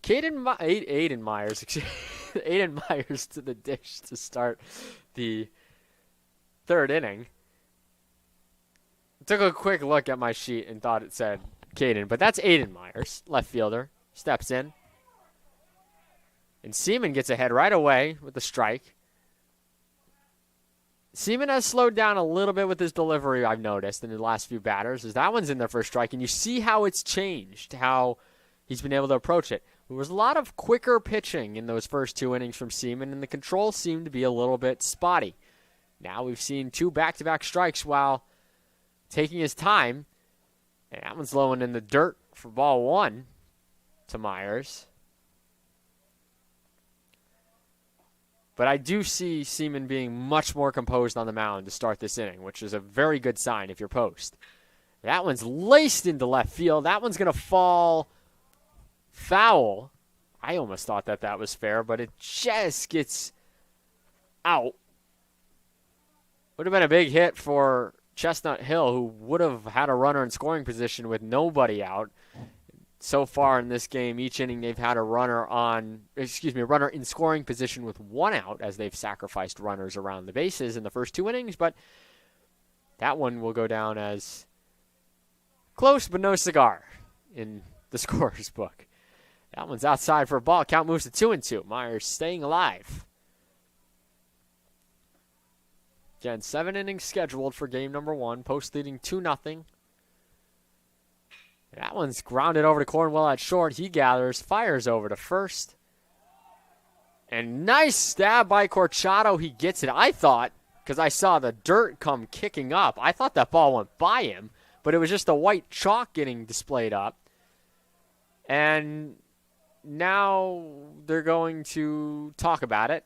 Aiden Myers, Aiden Myers to the dish to start the third inning. Took a quick look at my sheet and thought it said Caden, but that's Aiden Myers, left fielder, steps in. And Seaman gets ahead right away with the strike. Seaman has slowed down a little bit with his delivery, I've noticed, in the last few batters, as that one's in there for a strike, and you see how it's changed, how he's been able to approach it. There was a lot of quicker pitching in those first 2 innings from Seaman, and the control seemed to be a little bit spotty. Now we've seen 2 back-to-back strikes while taking his time, and that one's low and in the dirt for ball 1 to Myers. But I do see Seaman being much more composed on the mound to start this inning, which is a very good sign if you're post. That one's laced into left field. That one's going to fall foul. I almost thought that was fair, but it just gets out. Would have been a big hit for Chestnut Hill, who would have had a runner in scoring position with nobody out. So far in this game, each inning they've had a runner in scoring position with 1 out, as they've sacrificed runners around the bases in the first 2 innings, but that one will go down as close but no cigar in the scorer's book. That one's outside for a ball. Count moves to 2-2. Myers staying alive. Again, 7 innings scheduled for game number 1. Post leading 2-0. That one's grounded over to Cornwell at short. He gathers, fires over to first. And nice stab by Corchado. He gets it. I thought, because I saw the dirt come kicking up, I thought that ball went by him, but it was just the white chalk getting displayed up. And now they're going to talk about it.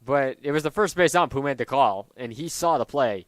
But it was the first base ump who made the call, and he saw the play.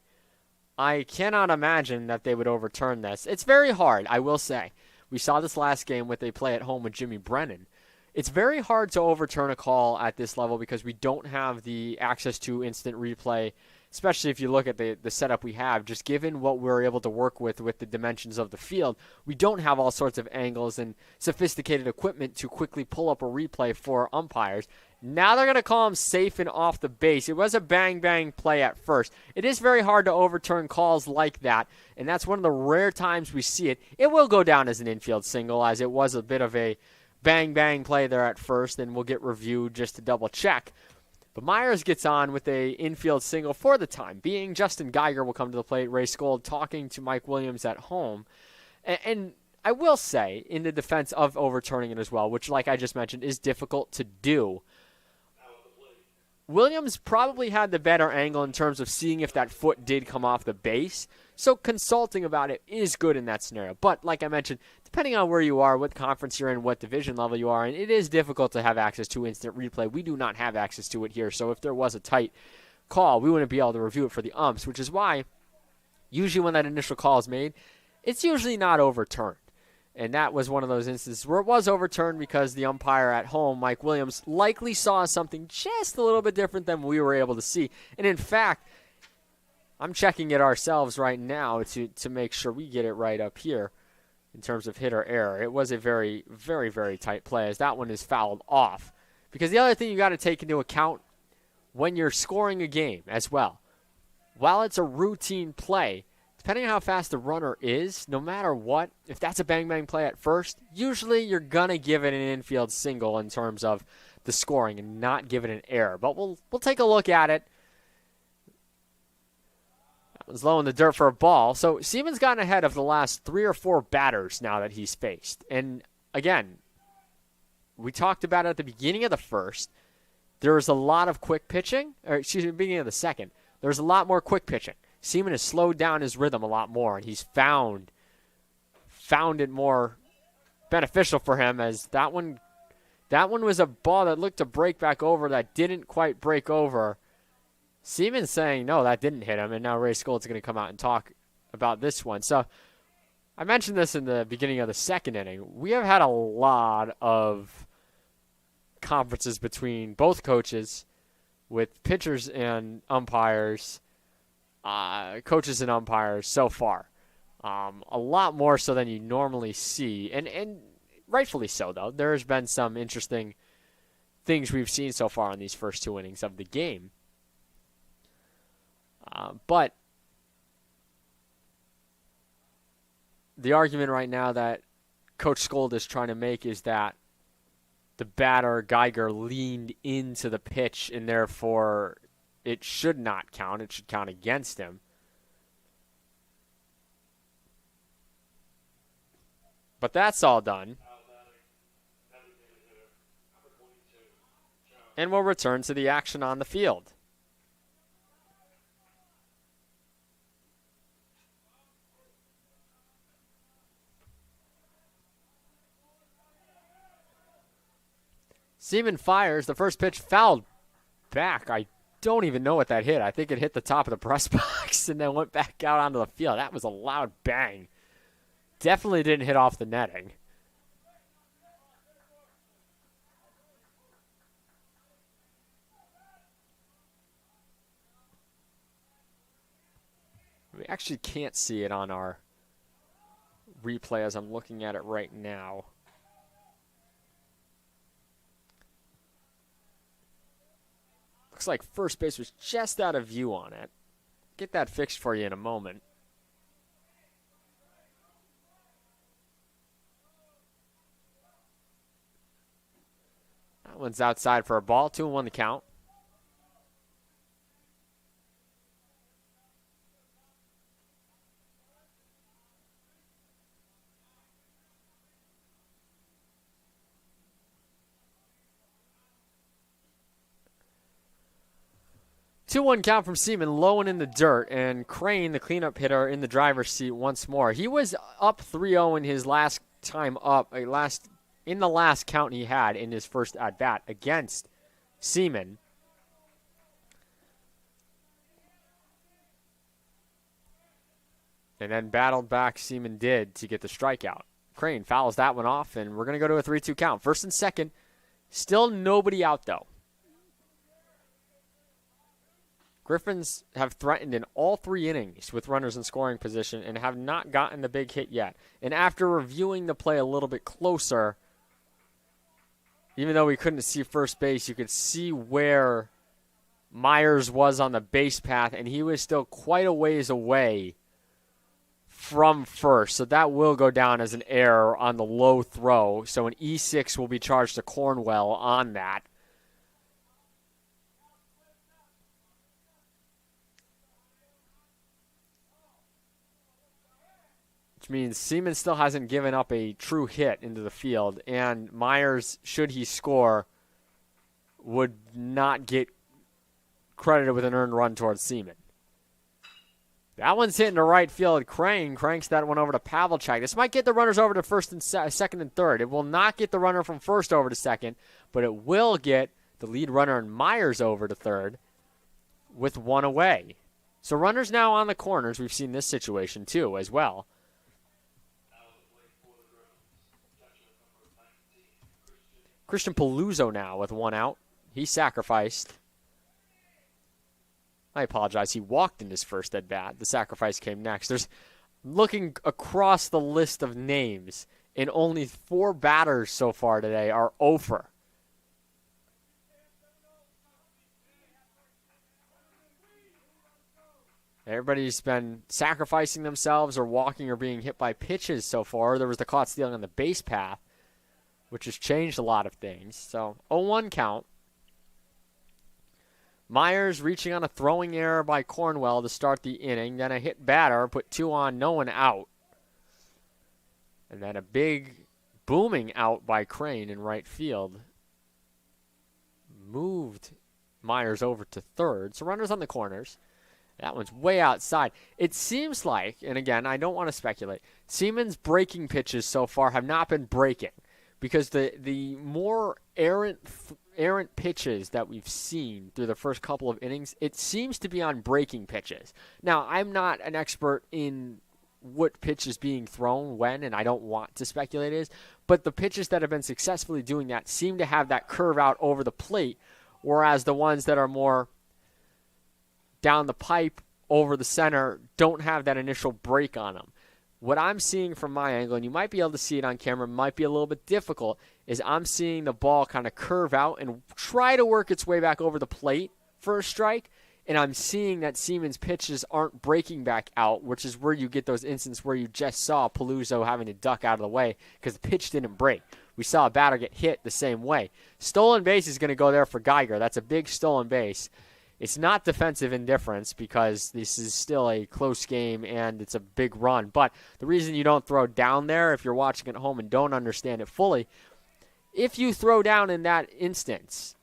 I cannot imagine that they would overturn this. It's very hard, I will say. We saw this last game with a play at home with Jimmy Brennan. It's very hard to overturn a call at this level because we don't have the access to instant replay, especially if you look at the setup we have. Just given what we're able to work with the dimensions of the field, we don't have all sorts of angles and sophisticated equipment to quickly pull up a replay for umpires. Now they're going to call him safe and off the base. It was a bang-bang play at first. It is very hard to overturn calls like that, and that's one of the rare times we see it. It will go down as an infield single, as it was a bit of a bang-bang play there at first, and we'll get reviewed just to double-check. But Myers gets on with a infield single for the time being. Justin Geiger will come to the plate. Ray Skold talking to Mike Williams at home. And I will say, in the defense of overturning it as well, which, like I just mentioned, is difficult to do, Williams probably had the better angle in terms of seeing if that foot did come off the base. So consulting about it is good in that scenario. But like I mentioned, depending on where you are, what conference you're in, what division level you are in, it is difficult to have access to instant replay. We do not have access to it here. So if there was a tight call, we wouldn't be able to review it for the umps, which is why usually when that initial call is made, it's usually not overturned. And that was one of those instances where it was overturned because the umpire at home, Mike Williams, likely saw something just a little bit different than we were able to see. And in fact, I'm checking it ourselves right now to make sure we get it right up here in terms of hit or error. It was a very, very, very tight play as that one is fouled off. Because the other thing you got to take into account when you're scoring a game as well, while it's a routine play, depending on how fast the runner is, no matter what, if that's a bang-bang play at first, usually you're going to give it an infield single in terms of the scoring and not give it an error. But we'll take a look at it. That was low in the dirt for a ball. So Seaman's gotten ahead of the last 3 or 4 batters now that he's faced. And again, we talked about it at the beginning of the first. There was a lot of quick pitching, beginning of the second. There was a lot more quick pitching. Seaman has slowed down his rhythm a lot more, and he's found it more beneficial for him as that one was a ball that looked to break back over that didn't quite break over. Seaman's saying, no, that didn't hit him, and now Ray Scold's going to come out and talk about this one. So I mentioned this in the beginning of the second inning. We have had a lot of conferences between both coaches with pitchers and umpires, coaches and umpires so far. A lot more so than you normally see, and rightfully so, though. There has been some interesting things we've seen so far in these first 2 innings of the game. But the argument right now that Coach Scold is trying to make is that the batter, Geiger, leaned into the pitch, and therefore it should not count. It should count against him. But that's all done. And we'll return to the action on the field. Seaman fires. The first pitch fouled back. I don't even know what that hit. I think it hit the top of the press box and then went back out onto the field. That was a loud bang. Definitely didn't hit off the netting. We actually can't see it on our replay as I'm looking at it right now. Looks like first base was just out of view on it. Get that fixed for you in a moment. That one's outside for a ball. 2-1 the count. Two-one count from Seaman, low and in the dirt, and Crane, the cleanup hitter, in the driver's seat once more. He was up 3-0 in his last time up, in the last count he had in his first at-bat against Seaman. And then battled back, Seaman did, to get the strikeout. Crane fouls that one off, and we're going to go to a 3-2 count. First and second, still nobody out, though. Griffins have threatened in all 3 innings with runners in scoring position and have not gotten the big hit yet. And after reviewing the play a little bit closer, even though we couldn't see first base, you could see where Myers was on the base path, and he was still quite a ways away from first. So that will go down as an error on the low throw. So an E6 will be charged to Cornwell on that. Which means Seaman still hasn't given up a true hit into the field, and Myers, should he score, would not get credited with an earned run towards Seaman. That one's hitting to right field. Crane cranks that one over to Pavlicek. This might get the runners over to first and second and third. It will not get the runner from first over to second, but it will get the lead runner and Myers over to third with one away. So runners now on the corners. We've seen this situation too as well. Christian Paluzzo now with one out. He sacrificed. I apologize. He walked in his first at bat. The sacrifice came next. There's looking across the list of names, and only 4 batters so far today are over. Everybody's been sacrificing themselves or walking or being hit by pitches so far. There was the caught stealing on the base path, which has changed a lot of things. So 0-1 count. Myers reaching on a throwing error by Cornwell to start the inning. Then a hit batter, put 2 on, no one out. And then a big booming out by Crane in right field. Moved Myers over to third. So runners on the corners. That one's way outside. It seems like, and again, I don't want to speculate, Seaman's breaking pitches so far have not been breaking. Because the more errant pitches that we've seen through the first couple of innings, it seems to be on breaking pitches. Now, I'm not an expert in what pitch is being thrown when, and I don't want to speculate it is, but the pitches that have been successfully doing that seem to have that curve out over the plate, whereas the ones that are more down the pipe over the center don't have that initial break on them. What I'm seeing from my angle, and you might be able to see it on camera, might be a little bit difficult, is I'm seeing the ball kind of curve out and try to work its way back over the plate for a strike, and I'm seeing that Seaman's pitches aren't breaking back out, which is where you get those instances where you just saw Paluzzo having to duck out of the way because the pitch didn't break. We saw a batter get hit the same way. Stolen base is going to go there for Geiger. That's a big stolen base. It's not defensive indifference because this is still a close game and it's a big run. But the reason you don't throw down there, if you're watching at home and don't understand it fully, if you throw down in that instance,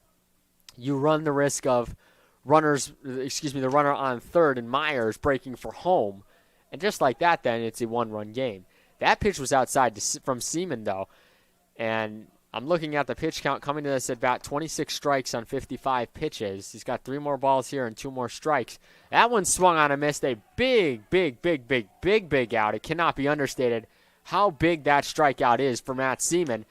you run the risk of the runner on third and Myers breaking for home. And just like that, then it's a one-run game. That pitch was outside from Seaman, though. And I'm looking at the pitch count coming to this at bat, 26 strikes on 55 pitches. He's got 3 more balls here and 2 more strikes. That one swung on and missed a big out. It cannot be understated how big that strikeout is for Matt Seaman.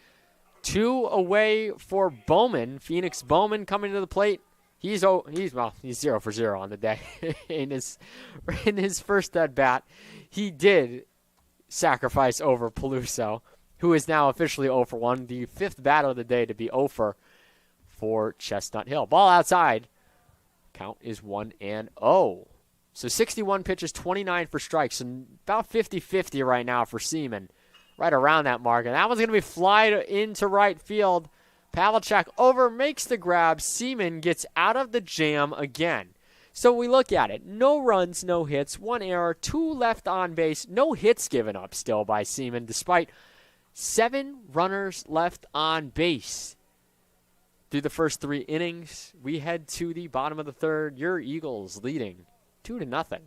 2 away for Bowman. Phoenix Bowman coming to the plate. He's 0 for 0 on the day. in his first at bat, he did sacrifice over Paluzzo, who is now officially 0 for 1, the 5th batter of the day to be 0 for Chestnut Hill. Ball outside. Count is 1-0. So 61 pitches, 29 for strikes, and about 50-50 right now for Seaman, right around that mark. And that one's going to be fly into right field. Pavlicek over, makes the grab. Seaman gets out of the jam again. So we look at it. No runs, no hits, 1 error, 2 left on base, no hits given up still by Seaman, despite 7 runners left on base. Through the first 3 innings, we head to the bottom of the third. Your Eagles leading 2-0.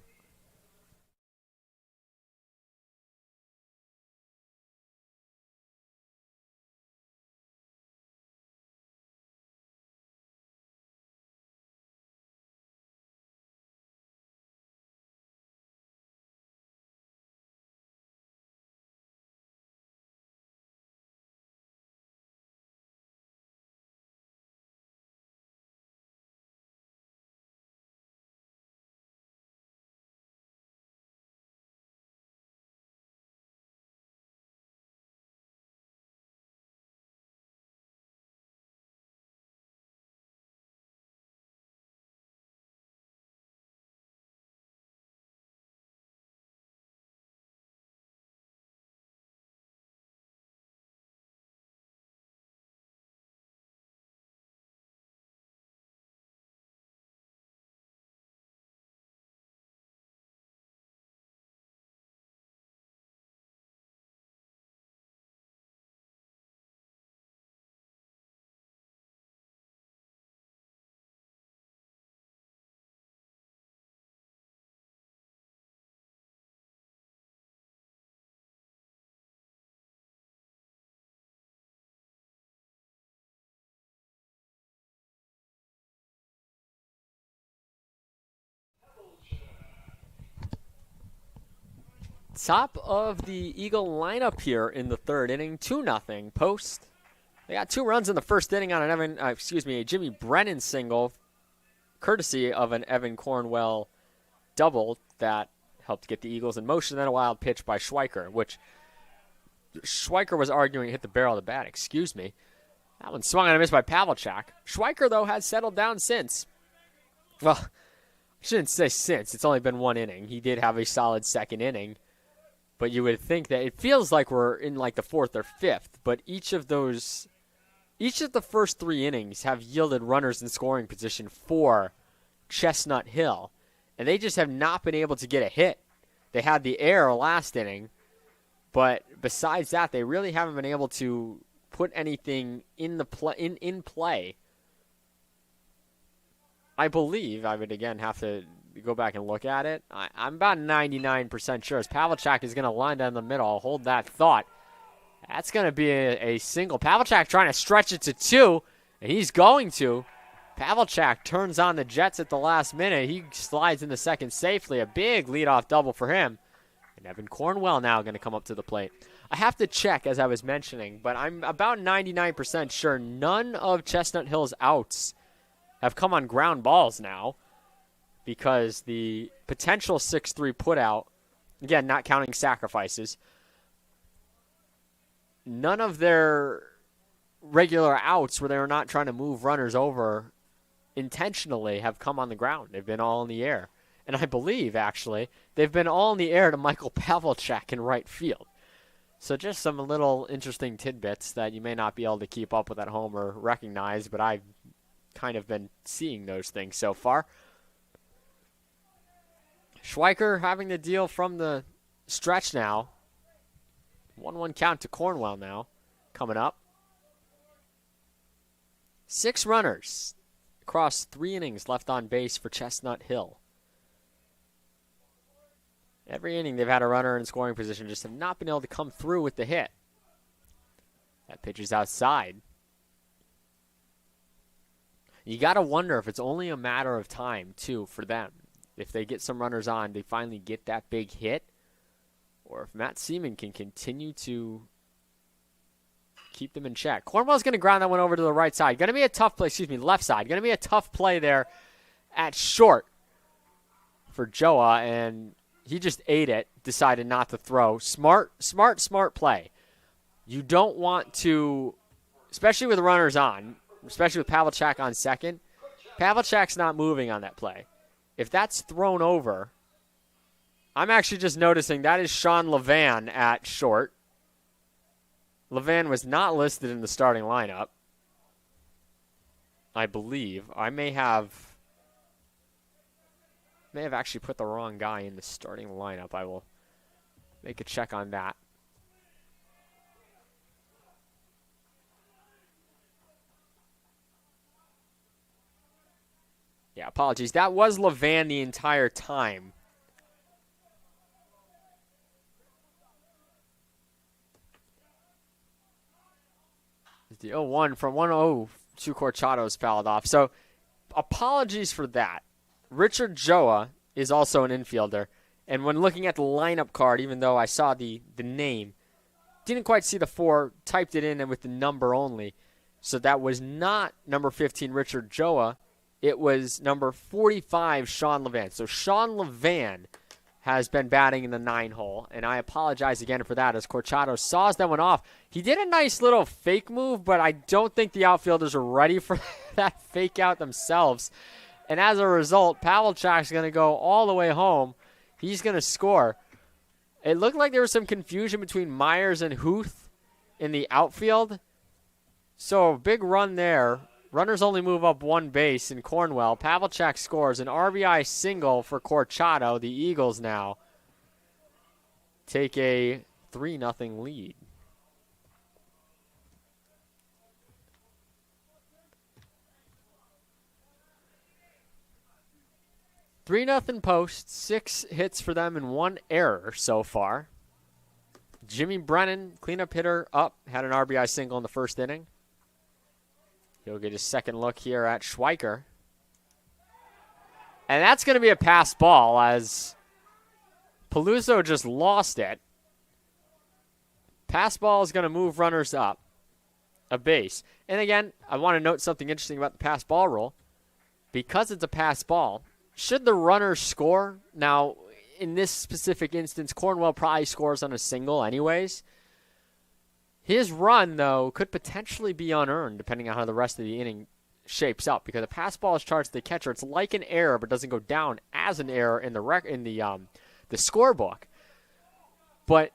Top of the Eagle lineup here in the third inning, 2-0 Post. They got 2 runs in the first inning on an a Jimmy Brennan single, courtesy of an Evan Cornwell double that helped get the Eagles in motion. Then a wild pitch by Schweiker, which Schweiker was arguing hit the barrel of the bat. That one swung and a miss by Pavlicek. Schweiker, though, has settled down since. Well, I shouldn't say since. It's only been 1 inning. He did have a solid second inning. But you would think that it feels like we're in like the 4th or 5th. But each of the first 3 innings have yielded runners in scoring position for Chestnut Hill. And they just have not been able to get a hit. They had the error last inning. But besides that, they really haven't been able to put anything in play. I believe I would, again, have to go back and look at it. I'm about 99% sure as Pavlicek is going to line down the middle. I'll hold that thought. That's going to be a single. Pavlicek trying to stretch it to 2, and he's going to. Pavlicek turns on the Jets at the last minute. He slides into second safely. A big leadoff double for him. And Evan Cornwell now going to come up to the plate. I have to check, as I was mentioning, but I'm about 99% sure none of Chestnut Hill's outs have come on ground balls now, because the potential 6-3 putout, again, not counting sacrifices, none of their regular outs where they were not trying to move runners over intentionally have come on the ground. They've been all in the air. And I believe, actually, they've been all in the air to Michael Pavlicek in right field. So just some little interesting tidbits that you may not be able to keep up with at home or recognize, but I've kind of been seeing those things so far. Schweiker having the deal from the stretch now. 1-1 count to Cornwell now coming up. 6 runners across 3 innings left on base for Chestnut Hill. Every inning they've had a runner in scoring position, just have not been able to come through with the hit. That pitch is outside. You got to wonder if it's only a matter of time, too, for them. If they get some runners on, they finally get that big hit. Or if Matt Seaman can continue to keep them in check. Cornwell's going to ground that one over to the right side. Going to be a tough play, left side. Going to be a tough play there at short for Joa, and he just ate it, decided not to throw. Smart play. You don't want to, especially with runners on, especially with Pavlicek on second, Pavlicek's not moving on that play. If that's thrown over, I'm actually just noticing that is Sean Levan at short. Levan was not listed in the starting lineup, I believe. I may have actually put the wrong guy in the starting lineup. I will make a check on that. Yeah, apologies. That was Levan the entire time. The 0-1 from 1-0 to Corchado's fouled off. So apologies for that. Richard Joa is also an infielder. And when looking at the lineup card, even though I saw the name, didn't quite see the 4, typed it in and with the number only. So that was not number 15, Richard Joa. It was number 45, Sean Levan. So Sean Levan has been batting in the 9 hole, and I apologize again for that as Corchado saws that one off. He did a nice little fake move, but I don't think the outfielders are ready for that fake out themselves. And as a result, Pavlicek's going to go all the way home. He's going to score. It looked like there was some confusion between Myers and Huth in the outfield. So a big run there. Runners only move up 1 base in Cornwell. Pavlicek scores an RBI single for Corchado. The Eagles now take a 3-0 lead. Three nothing Post, 6 hits for them and 1 error so far. Jimmy Brennan, cleanup hitter, up, had an RBI single in the first inning. He'll get his second look here at Schweiker. And that's going to be a pass ball as Peluso just lost it. Pass ball is going to move runners up a base. And again, I want to note something interesting about the pass ball rule. Because it's a pass ball, should the runner score, now in this specific instance, Cornwell probably scores on a single anyways. His run, though, could potentially be unearned depending on how the rest of the inning shapes up, because a pass ball is charged to the catcher. It's like an error, but doesn't go down as an error in the scorebook. But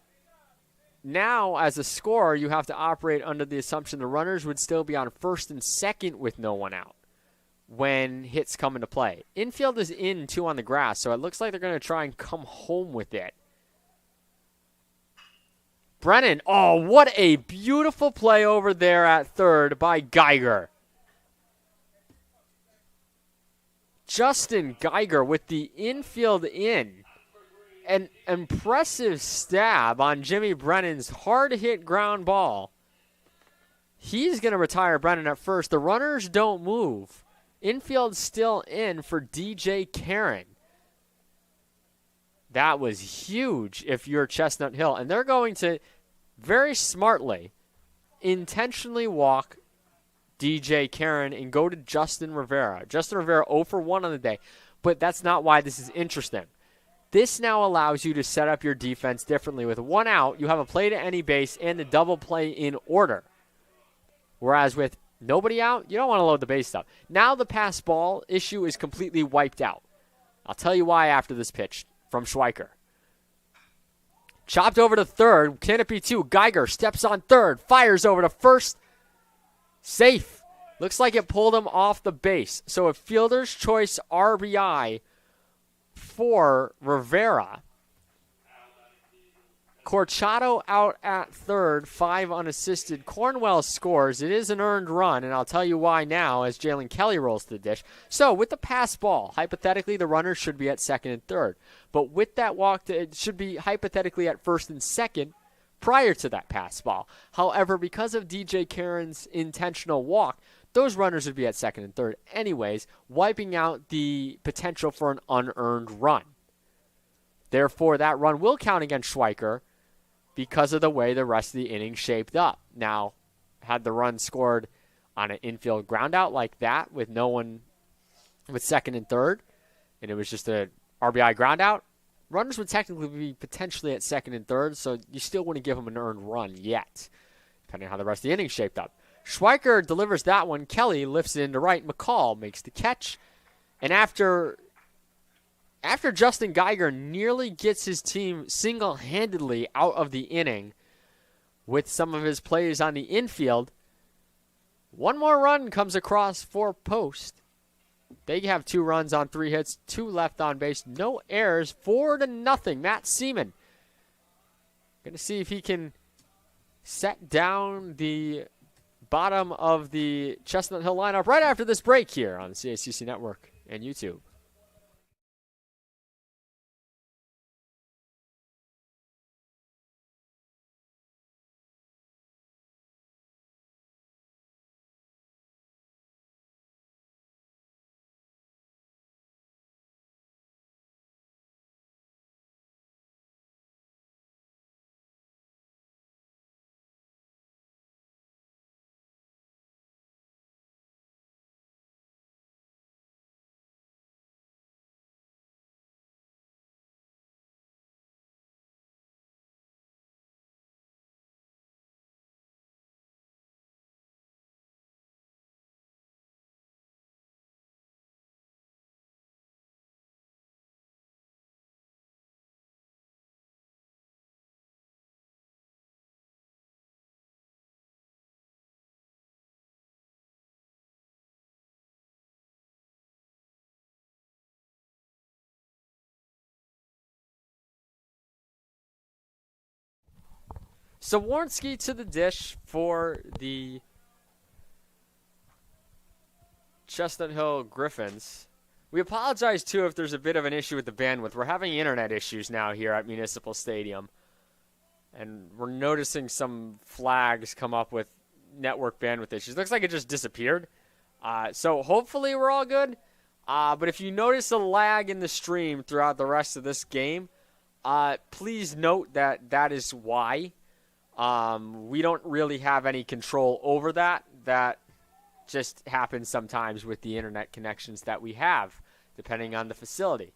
now, as a scorer, you have to operate under the assumption the runners would still be on first and second with no one out when hits come into play. Infield is in, 2 on the grass, so it looks like they're going to try and come home with it. Brennan, oh, what a beautiful play over there at third by Geiger. Justin Geiger with the infield in. An impressive stab on Jimmy Brennan's hard-hit ground ball. He's going to retire Brennan at first. The runners don't move. Infield still in for DJ Karen. That was huge if you're Chestnut Hill. And they're going to very smartly intentionally walk DJ Karen and go to Justin Rivera. Justin Rivera 0 for 1 on the day. But that's not why this is interesting. This now allows you to set up your defense differently. With 1 out, you have a play to any base and the double play in order. Whereas with nobody out, you don't want to load the base up. Now the pass ball issue is completely wiped out. I'll tell you why after this pitch from Schweiker. Chopped over to third. Can it be 2? Geiger steps on third. Fires over to first. Safe. Looks like it pulled him off the base. So a fielder's choice RBI for Rivera. Corchado out at third, 5 unassisted. Cornwell scores. It is an earned run, and I'll tell you why now as Jalen Kelly rolls to the dish. So with the pass ball, hypothetically, the runners should be at second and third. But with that walk, it should be hypothetically at first and second prior to that pass ball. However, because of DJ Karen's intentional walk, those runners would be at second and third anyways, wiping out the potential for an unearned run. Therefore, that run will count against Schweiker because of the way the rest of the inning shaped up. Now, had the run scored on an infield ground out like that with no one with second and third, and it was just a RBI ground out, runners would technically be potentially at second and third, so you still wouldn't give them an earned run yet, depending on how the rest of the inning shaped up. Schweiker delivers that one. Kelly lifts it into right. McCall makes the catch. And after Justin Geiger nearly gets his team single-handedly out of the inning with some of his plays on the infield, one more run comes across for post. They have 2 runs on 3 hits, 2 left on base, no errors, 4-0. Matt Seaman going to see if he can set down the bottom of the Chestnut Hill lineup right after this break here on the CACC Network and YouTube. So Warnski to the dish for the Chestnut Hill Griffins. We apologize, too, if there's a bit of an issue with the bandwidth. We're having internet issues now here at Municipal Stadium. And we're noticing some flags come up with network bandwidth issues. Looks like it just disappeared. So hopefully we're all good. But if you notice a lag in the stream throughout the rest of this game, Please note that that is why. We don't really have any control over that. That just happens sometimes with the internet connections that we have, depending on the facility.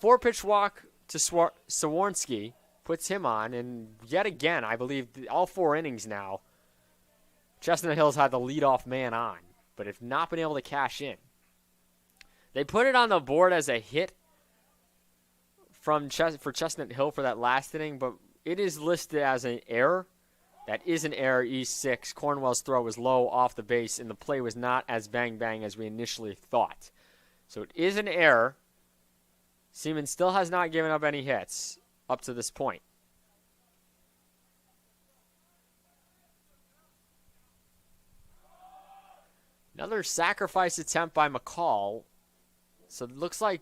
4-pitch walk to Swaronski puts him on, and yet again, I believe all 4 innings now, Chestnut Hill's had the leadoff man on, but have not been able to cash in. They put it on the board as a hit for Chestnut Hill for that last inning, but it is listed as an error. That is an error, E6. Cornwell's throw was low off the base, and the play was not as bang-bang as we initially thought. So it is an error. Seaman still has not given up any hits up to this point. Another sacrifice attempt by McCall. So it looks like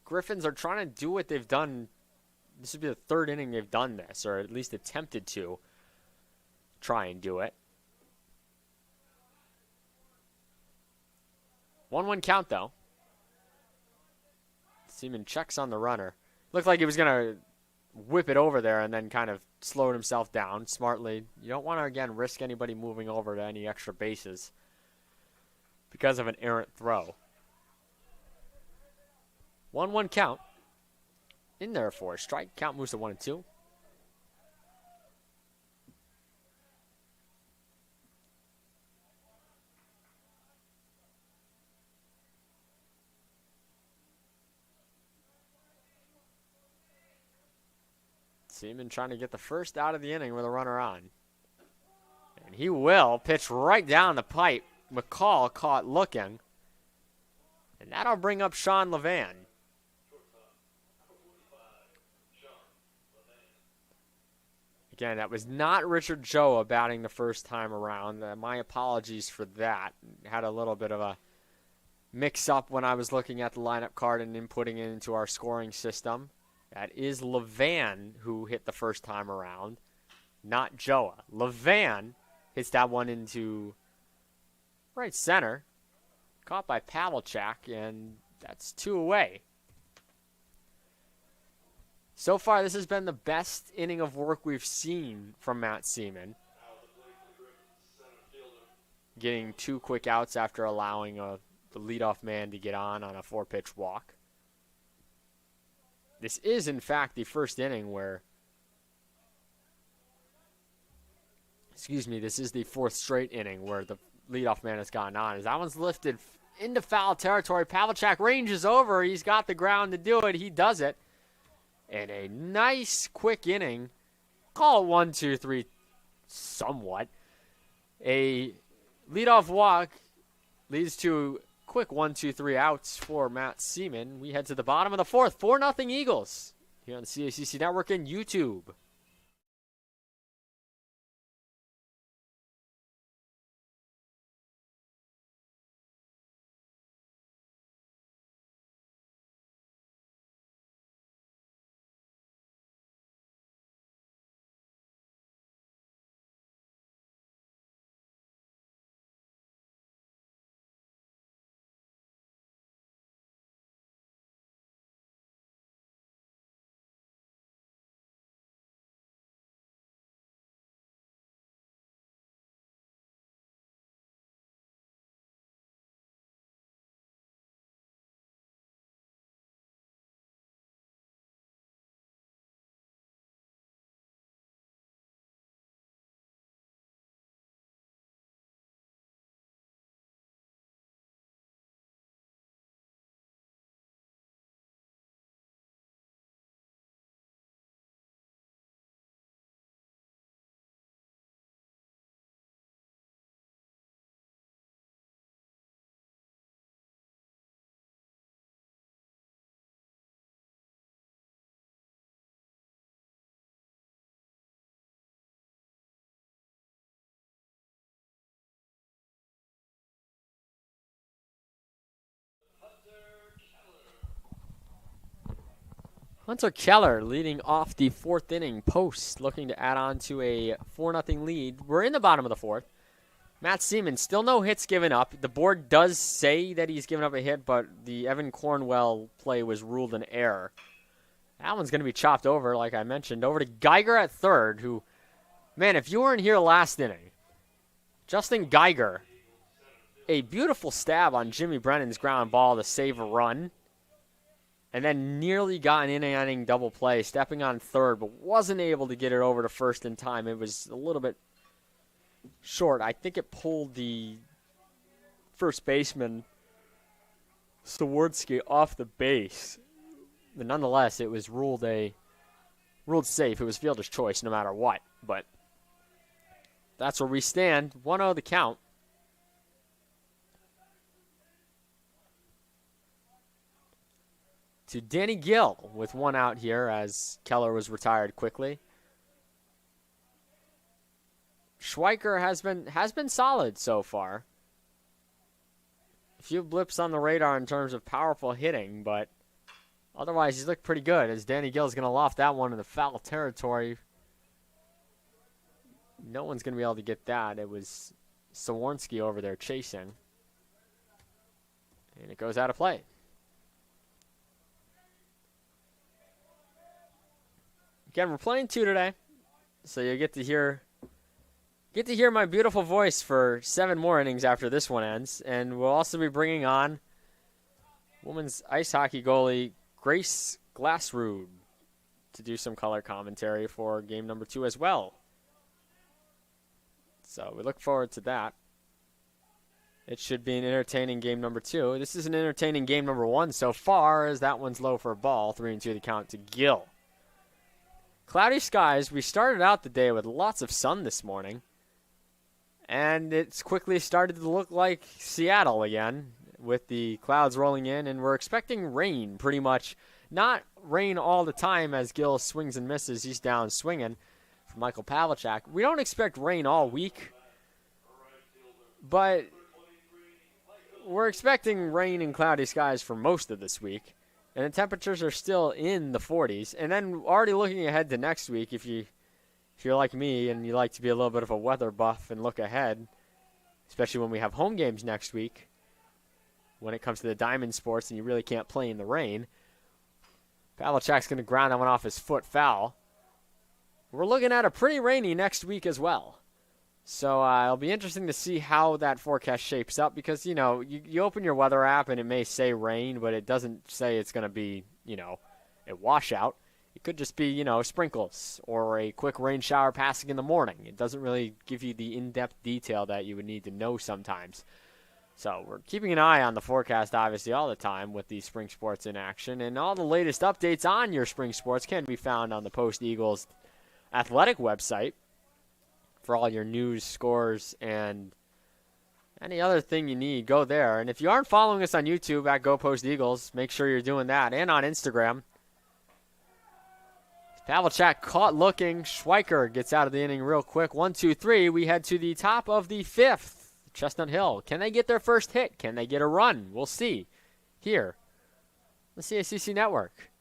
Griffins are trying to do what they've done. This would be the 3rd inning they've done this, or at least attempted to try and do it. 1-1 count, though. Seaman checks on the runner. Looked like he was going to whip it over there and then kind of slowed himself down smartly. You don't want to, again, risk anybody moving over to any extra bases because of an errant throw. 1-1 count. In there for a strike. Count moves to 1-2. Seaman trying to get the first out of the inning with a runner on. And he will. Pitch right down the pipe. McCall caught looking. And that'll bring up Sean Levan. Again, that was not Richard Joa batting the first time around. My apologies for that. Had a little bit of a mix-up when I was looking at the lineup card and inputting it into our scoring system. That is Levan who hit the first time around, not Joa. Levan hits that one into right center. Caught by Pavlicek, and that's 2 away. So far, this has been the best inning of work we've seen from Matt Seaman. Getting 2 quick outs after allowing the leadoff man to get on a 4-pitch walk. This is, in fact, the first inning where, this is the 4th straight inning where the leadoff man has gotten on. As that one's lifted into foul territory, Pavlicek ranges over. He's got the ground to do it. He does it. And a nice, quick inning. Call it 1, 2, 3, somewhat. A leadoff walk leads to quick 1, 2, 3 outs for Matt Seaman. We head to the bottom of the 4th. 4-0 Eagles here on the CACC Network and YouTube. Hunter Keller leading off the 4th inning post, looking to add on to a 4-0 lead. We're in the bottom of the 4th. Matt Seaman, still no hits given up. The board does say that he's given up a hit, but the Evan Cornwell play was ruled an error. That one's going to be chopped over, like I mentioned, over to Geiger at third, who, man, if you weren't here last inning, Justin Geiger, a beautiful stab on Jimmy Brennan's ground ball to save a run, and then nearly got an inning double play, stepping on third, but wasn't able to get it over to first in time. It was a little bit short. I think it pulled the first baseman, Swarsky, off the base. But nonetheless, it was ruled safe. It was fielder's choice no matter what. But that's where we stand. 1-0 the count. To Danny Gill with one out here as Keller was retired quickly. Schweiker has been solid so far. A few blips on the radar in terms of powerful hitting, but otherwise he's looked pretty good as Danny Gill's going to loft that one in the foul territory. No one's going to be able to get that. It was Swarsky over there chasing. And it goes out of play. Again, we're playing 2 today, so you get to hear my beautiful voice for 7 more innings after this one ends, and we'll also be bringing on women's ice hockey goalie Grace Glassrud to do some color commentary for game number 2 as well. So we look forward to that. It should be an entertaining game number 2. This is an entertaining game number 1 so far, as that one's low for a ball. 3-2 the count to Gill. Cloudy skies. We started out the day with lots of sun this morning, and it's quickly started to look like Seattle again with the clouds rolling in, and we're expecting rain pretty much. Not rain all the time as Gill swings and misses. He's down swinging for Michael Pavlicek. We don't expect rain all week, but we're expecting rain and cloudy skies for most of this week. And the temperatures are still in the 40s. And then already looking ahead to next week, if you're like me and you like to be a little bit of a weather buff and look ahead, especially when we have home games next week, when it comes to the diamond sports and you really can't play in the rain, Pavlicek's going to ground that one off his foot foul. We're looking at a pretty rainy next week as well. So it'll be interesting to see how that forecast shapes up because, you open your weather app and it may say rain, but it doesn't say it's going to be, a washout. It could just be, sprinkles or a quick rain shower passing in the morning. It doesn't really give you the in-depth detail that you would need to know sometimes. So we're keeping an eye on the forecast, obviously, all the time with these spring sports in action. And all the latest updates on your spring sports can be found on the Post Eagles athletic website. For all your news, scores, and any other thing you need, go there. And if you aren't following us on YouTube at Go Post Eagles, make sure you're doing that. And on Instagram. Pavlicek caught looking. Schweiker gets out of the inning real quick. 1-2-3. We head to the top of the 5th. Chestnut Hill. Can they get their first hit? Can they get a run? We'll see here. The CACC Network.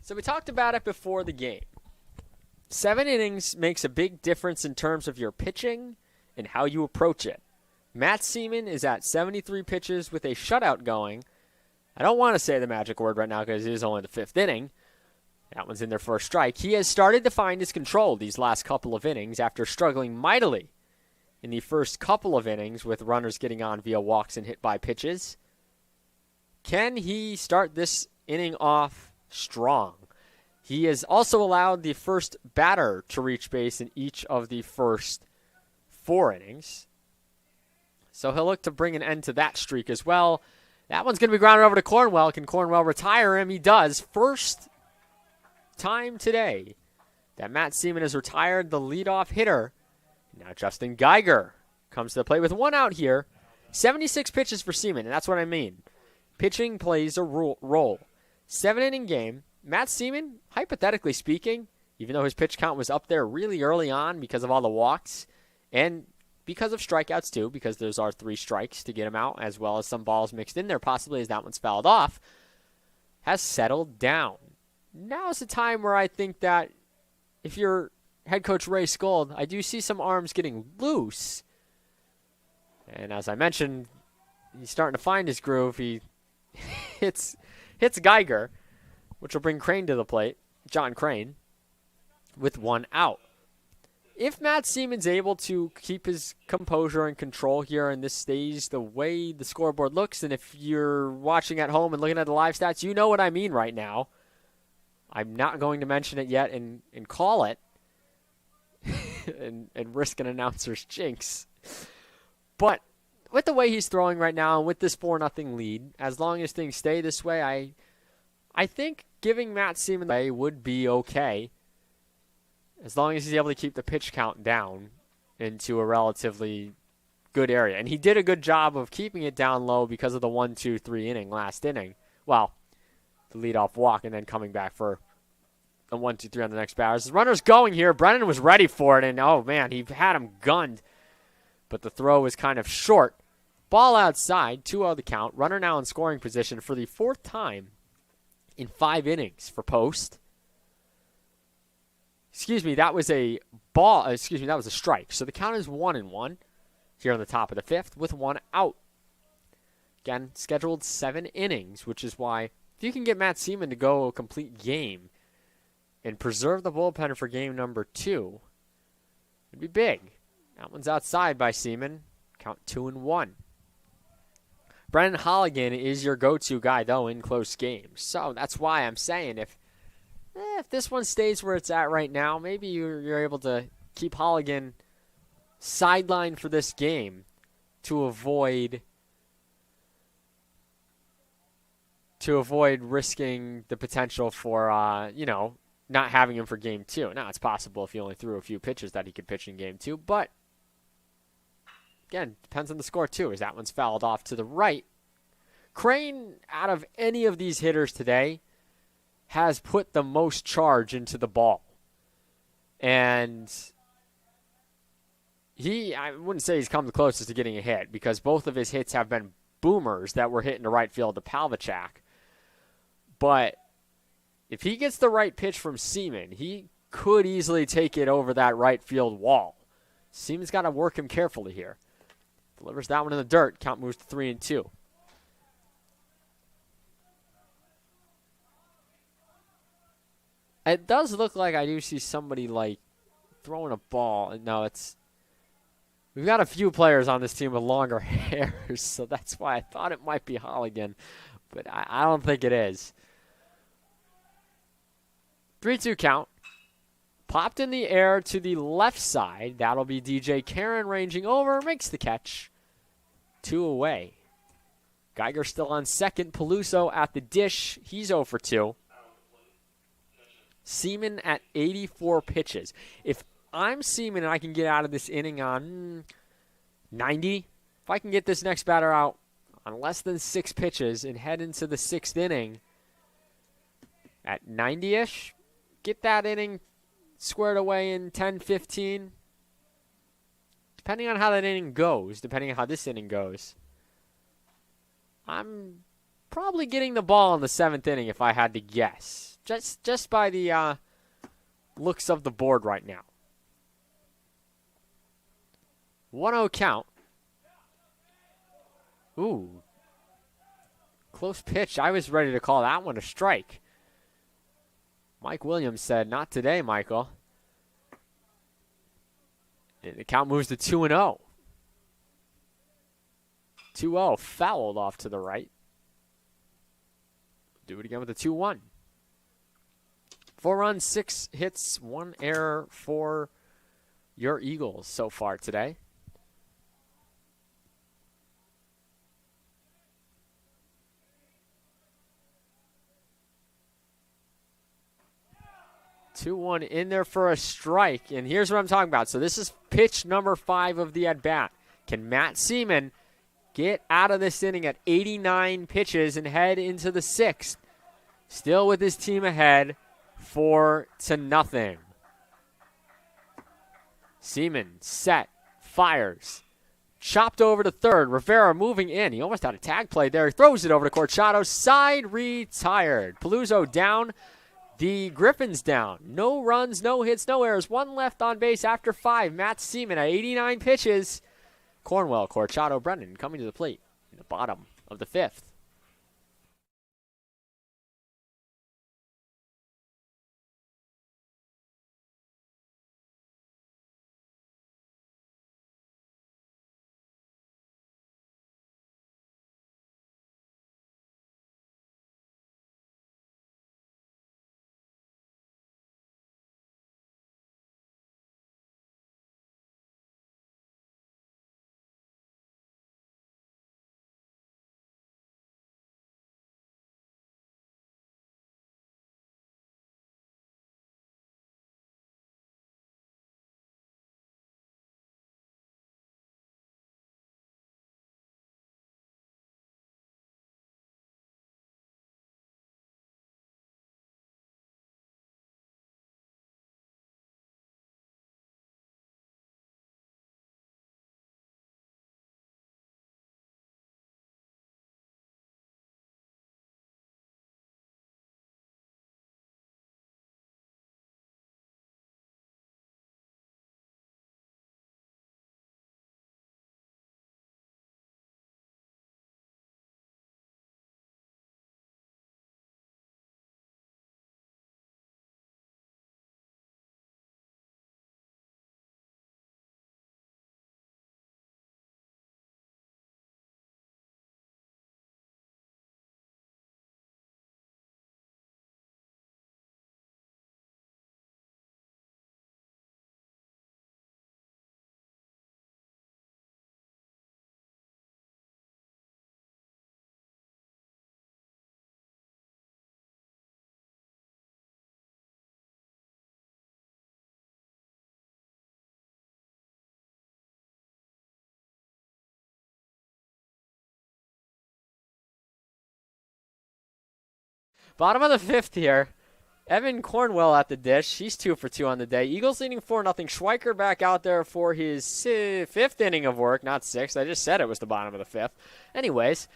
So we talked about it before the game. 7 innings makes a big difference in terms of your pitching and how you approach it. Matt Seaman is at 73 pitches with a shutout going. I don't want to say the magic word right now because it is only the 5th inning. That one's in their first strike. He has started to find his control these last couple of innings after struggling mightily in the first couple of innings with runners getting on via walks and hit by pitches. Can he start this inning off strong? He has also allowed the first batter to reach base in each of the first 4 innings. So he'll look to bring an end to that streak as well. That one's going to be grounded over to Cornwell. Can Cornwell retire him? He does. First time today that Matt Seaman has retired the leadoff hitter. Now Justin Geiger comes to the plate with 1 out here. 76 pitches for Seaman, and that's what I mean. Pitching plays a role. 7-inning game. Matt Seaman, hypothetically speaking, even though his pitch count was up there really early on because of all the walks and because of strikeouts too, because those are 3 strikes to get him out, as well as some balls mixed in there possibly as that one's fouled off, has settled down. Now's the time where I think that if you're head coach Ray Skold, I do see some arms getting loose. And as I mentioned, he's starting to find his groove. He hits Geiger, which will bring Crane to the plate, John Crane, with 1 out. If Matt Seaman's able to keep his composure and control here and this stays the way the scoreboard looks, and if you're watching at home and looking at the live stats, you know what I mean right now. I'm not going to mention it yet and call it and risk an announcer's jinx. But with the way he's throwing right now and with this 4-0 lead, as long as things stay this way, I think giving Matt Seaman the play would be okay, as long as he's able to keep the pitch count down into a relatively good area. And he did a good job of keeping it down low because of the 1-2-3 inning last inning. Well, the leadoff walk and then coming back for a 1-2-3 on the next batter. As the runner's going here, Brennan was ready for it, and oh man, he had him gunned. But the throw was kind of short. Ball outside, 2-0 the count. Runner now in scoring position for the 4th time in 5 innings for Post. That was a strike. So the count is 1-1 here on the top of the 5th with 1 out. Again, scheduled 7 innings, which is why if you can get Matt Seaman to go a complete game and preserve the bullpen for game number 2, it'd be big. That one's outside by Seaman. Count 2-1. Brennan Holligan is your go-to guy, though, in close games. So that's why I'm saying if this one stays where it's at right now, maybe you're able to keep Holligan sidelined for this game to avoid risking the potential for, not having him for game 2. Now, it's possible if he only threw a few pitches that he could pitch in game 2, but again, depends on the score too, as that one's fouled off to the right. Crane, out of any of these hitters today, has put the most charge into the ball. And I wouldn't say he's come the closest to getting a hit, because both of his hits have been boomers that were hit into right field to Palvachak. But if he gets the right pitch from Seaman, he could easily take it over that right field wall. Seaman's got to work him carefully here. Delivers that one in the dirt. Count moves to 3-2. It does look like I do see somebody throwing a ball. No, we've got a few players on this team with longer hairs, so that's why I thought it might be Holligan, but I don't think it is. 3-2 count. Popped in the air to the left side. That'll be DJ Karen ranging over. Makes the catch. 2 away. Geiger still on second. Peluso at the dish. He's 0 for 2. Seaman at 84 pitches. If I'm Seaman and I can get out of this inning on 90, if I can get this next batter out on less than 6 pitches and head into the 6th inning at 90-ish, get that inning squared away in 10-15. Depending on how that inning goes, depending on how this inning goes, I'm probably getting the ball in the 7th inning if I had to guess. Just by the looks of the board right now. 1-0 count. Ooh. Close pitch. I was ready to call that one a strike. Mike Williams said, not today, Michael. And the count moves to 2-0. 2-0, fouled off to the right. Do it again with a 2-1. 4 runs, 6 hits, 1 error for your Eagles so far today. Two one in there for a strike, and here's what I'm talking about. So this is pitch number 5 of the at-bat. Can Matt Seaman get out of this inning at 89 pitches and head into the 6th? Still with his team ahead, 4-0. Seaman set, fires. Chopped over to third. Rivera moving in. He almost had a tag play there. He throws it over to Corchado. Side retired. Paluzzo down. The Griffins down. No runs, no hits, no errors. 1 left on base after 5. Matt Seaman at 89 pitches. Cornwell, Corchado, Brennan coming to the plate in the bottom of the 5th. Bottom of the 5th here. Evan Cornwell at the dish. He's 2 for 2 on the day. Eagles leading 4-0. Schweiker back out there for his 5th inning of work, not 6th. I just said it was the bottom of the 5th. Anyways,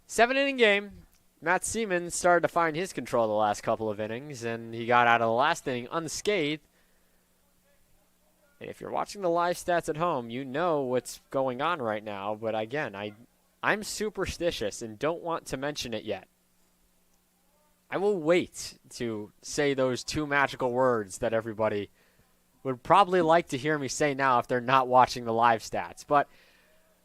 7-inning game. Matt Seaman started to find his control the last couple of innings, and he got out of the last inning unscathed. And if you're watching the live stats at home, you know what's going on right now. But again, I'm superstitious and don't want to mention it yet. I will wait to say those 2 magical words that everybody would probably like to hear me say now if they're not watching the live stats. But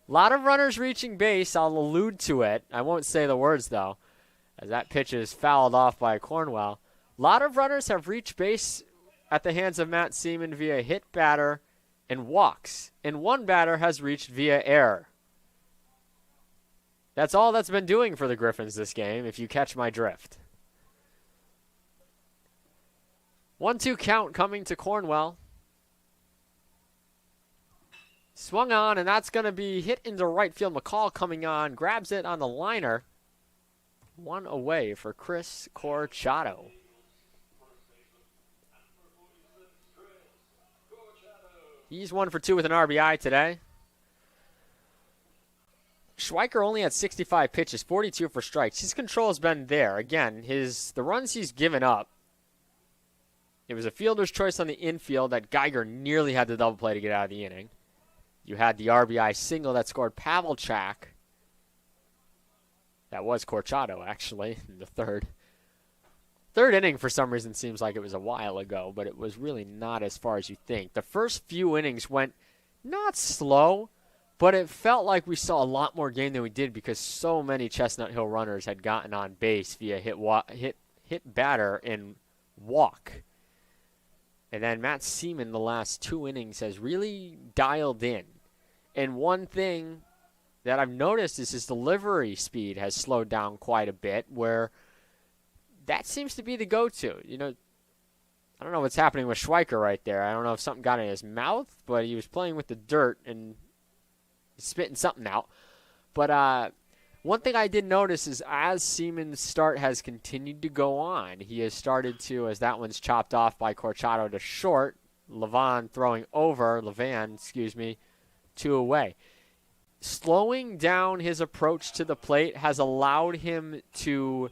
a lot of runners reaching base. I'll allude to it. I won't say the words, though, as that pitch is fouled off by Cornwell. A lot of runners have reached base at the hands of Matt Seaman via hit batter and walks, and 1 batter has reached via error. That's all that's been doing for the Griffins this game, if you catch my drift. 1-2 count coming to Cornwell. Swung on, and that's going to be hit into right field. McCall coming on, grabs it on the liner. 1 away for Chris Corchado. He's 1 for 2 with an RBI today. Schweiker only had 65 pitches, 42 for strikes. His control has been there. Again, the runs he's given up It was a fielder's choice on the infield that Geiger nearly had the double play to get out of the inning. You had the RBI single that scored Pavelchak. That was Corchado, actually, in the third. Third inning, for some reason, seems like it was a while ago, but it was really not as far as you think. The first few innings went not slow, but it felt like we saw a lot more game than we did because so many Chestnut Hill runners had gotten on base via hit batter and walk. And then Matt Seaman, the last 2 innings, has really dialed in. And one thing that I've noticed is his delivery speed has slowed down quite a bit, where that seems to be the go-to. You know, I don't know what's happening with Schweiker right there. I don't know if something got in his mouth, but he was playing with the dirt and spitting something out. But one thing I did notice is as Seaman's start has continued to go on, he has started to, as that one's chopped off by Corchado to short, Levan, 2 away. Slowing down his approach to the plate has allowed him to,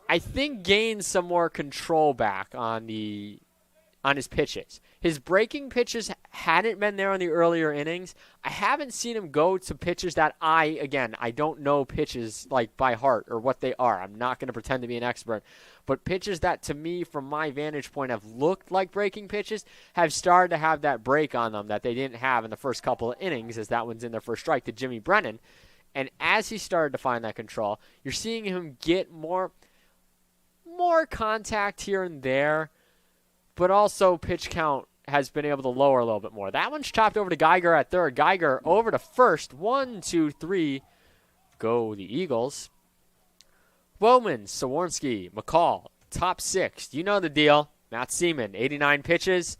I think, gain some more control back on his pitches. His breaking pitches hadn't been there in the earlier innings. I haven't seen him go to pitches that I don't know pitches like by heart or what they are. I'm not going to pretend to be an expert. But pitches that, to me, from my vantage point, have looked like breaking pitches have started to have that break on them that they didn't have in the first couple of innings, as that one's in their first strike to Jimmy Brennan. And as he started to find that control, you're seeing him get more contact here and there, but also pitch count has been able to lower a little bit more. That one's chopped over to Geiger at third. Geiger over to first. 1, 2, 3. Go the Eagles. Bowman, Sawarnski, McCall, top 6. You know the deal. Matt Seaman, 89 pitches.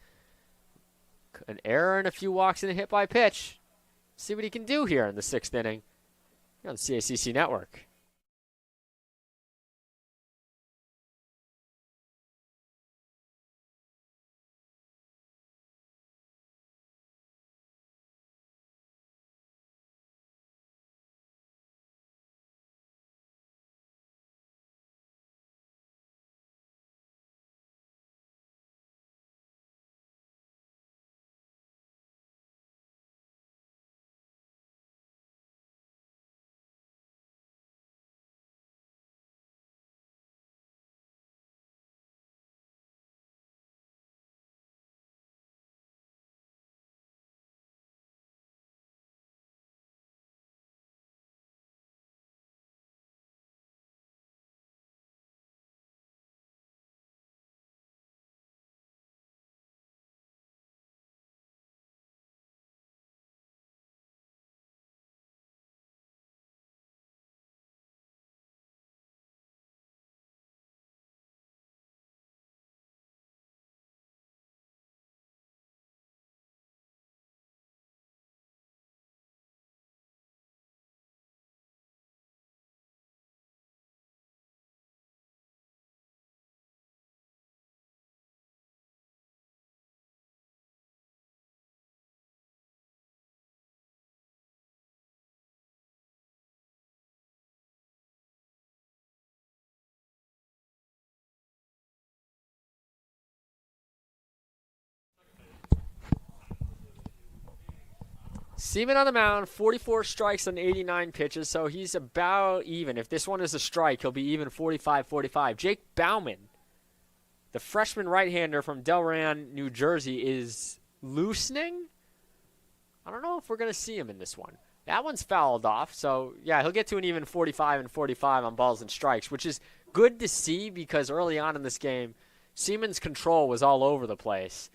An error and a few walks and a hit by pitch. See what he can do here in the 6th inning. Here on the CACC Network. Seaman on the mound, 44 strikes on 89 pitches, so he's about even. If this one is a strike, he'll be even 45-45. Jake Bauman, the freshman right-hander from Delran, New Jersey, is loosening. I don't know if we're going to see him in this one. That one's fouled off, so yeah, he'll get to an even 45-45 on balls and strikes, which is good to see because early on in this game, Seaman's control was all over the place.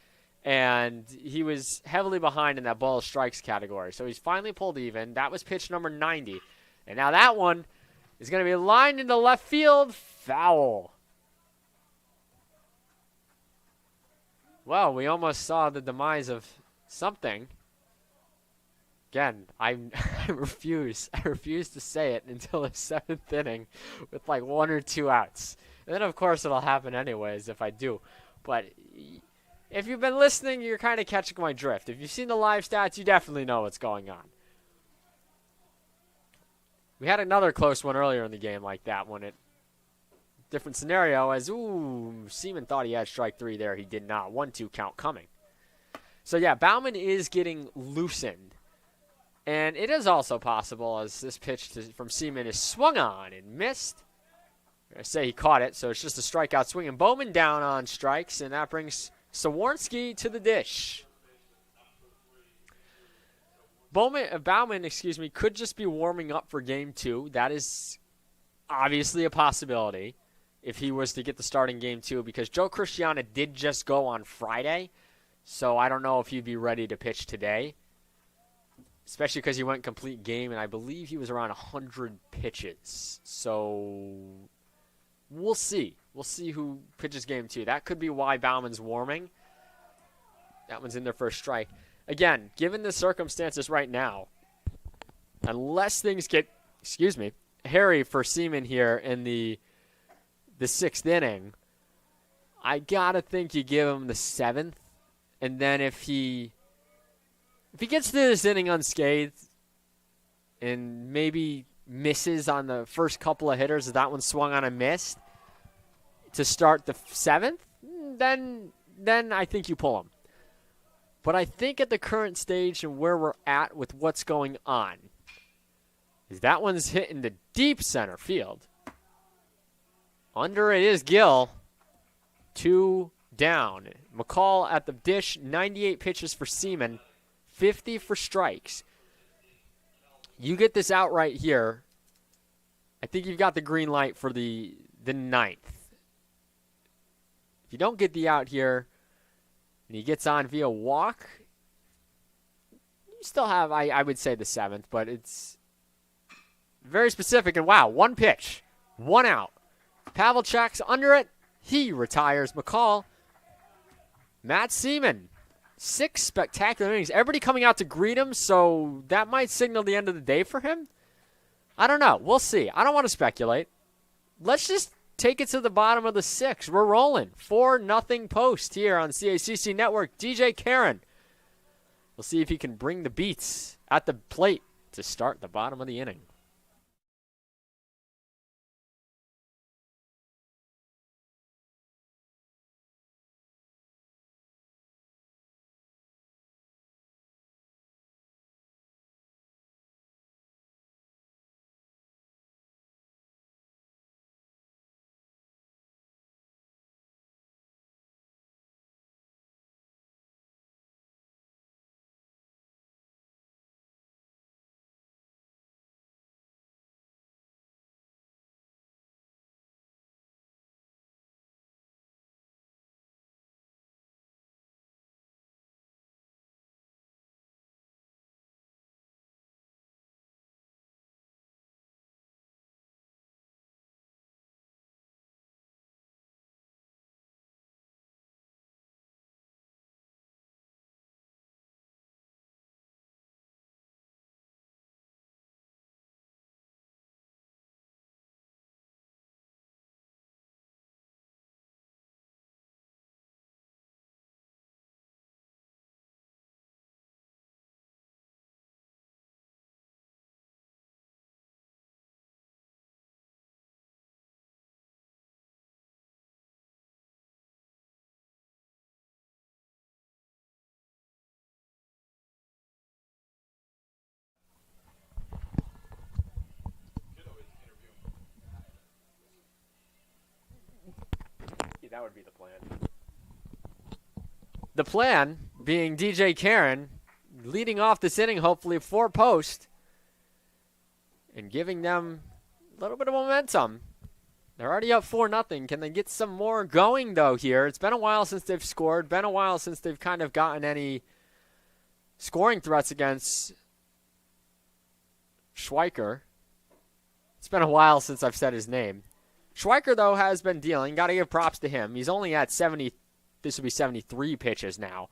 And he was heavily behind in that ball strikes category. So he's finally pulled even. That was pitch number 90. And now that one is going to be lined into left field. Foul. Well, we almost saw the demise of something. Again, I refuse to say it until the 7th inning with like 1 or 2 outs. And then, of course, it'll happen anyways if I do. But if you've been listening, you're kind of catching my drift. If you've seen the live stats, you definitely know what's going on. We had another close one earlier in the game like that when it different scenario as, Seaman thought he had strike 3 there. He did not. 1-2 count coming. So, yeah, Baumann is getting loosened. And it is also possible as this pitch from Seaman is swung on and missed. I say he caught it, so it's just a strikeout swing. And Bowman down on strikes, and that brings Sawarnski to the dish. Baumann, could just be warming up for Game 2. That is obviously a possibility if he was to get the start in Game 2 because Joe Christiana did just go on Friday, so I don't know if he'd be ready to pitch today, especially because he went complete game, and I believe he was around 100 pitches. So we'll see. We'll see who pitches Game 2. That could be why Baumann's warming. That one's in their first strike. Again, given the circumstances right now, unless things get, hairy for Seaman here in the 6th inning, I gotta think you give him the 7th, and then if he gets to this inning unscathed and maybe misses on the first couple of hitters, that one swung on and missed to start the 7th, then I think you pull him. But I think at the current stage and where we're at with what's going on is that one's hit in the deep center field. Under it is Gill. 2 down. McCall at the dish, 98 pitches for Seaman, 50 for strikes. You get this out right here, I think you've got the green light for the 9th. If you don't get the out here, and he gets on via walk, you still have, I would say, the 7th, but it's very specific. And wow, 1 pitch, 1 out. Pavelchuk's under it. He retires McCall. Matt Seaman, 6 spectacular innings. Everybody coming out to greet him, so that might signal the end of the day for him. I don't know. We'll see. I don't want to speculate. Let's just take it to the bottom of the 6th. We're rolling. 4-0 post here on CACC Network. DJ Karen. We'll see if he can bring the beats at the plate to start the bottom of the inning. That would be the plan. The plan being DJ Karen leading off this inning, hopefully 4 post, and giving them a little bit of momentum. They're already up 4-0. Can they get some more going, though, here? It's been a while since they've scored. Been a while since they've kind of gotten any scoring threats against Schweiker. It's been a while since I've said his name. Schweiker, though, has been dealing. Got to give props to him. He's only at 70. This would be 73 pitches now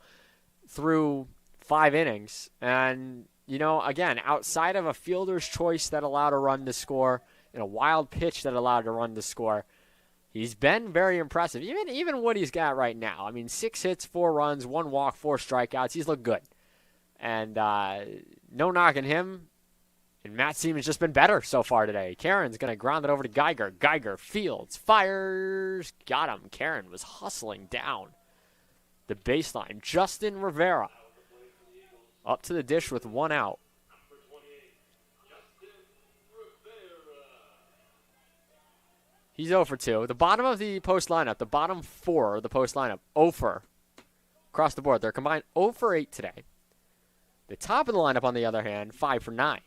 through 5 innings. And, again, outside of a fielder's choice that allowed a run to score and a wild pitch that allowed a run to score, he's been very impressive. Even what he's got right now. 6 hits, 4 runs, 1 walk, 4 strikeouts. He's looked good. And no knocking him. And Matt Seaman's just been better so far today. Karen's going to ground it over to Geiger. Geiger fields, fires, got him. Karen was hustling down the baseline. Justin Rivera up to the dish with one out. He's 0 for 2. The bottom of the post lineup, the bottom 4 of the post lineup, 0 for across the board. They're combined 0 for 8 today. The top of the lineup, on the other hand, 5 for 9.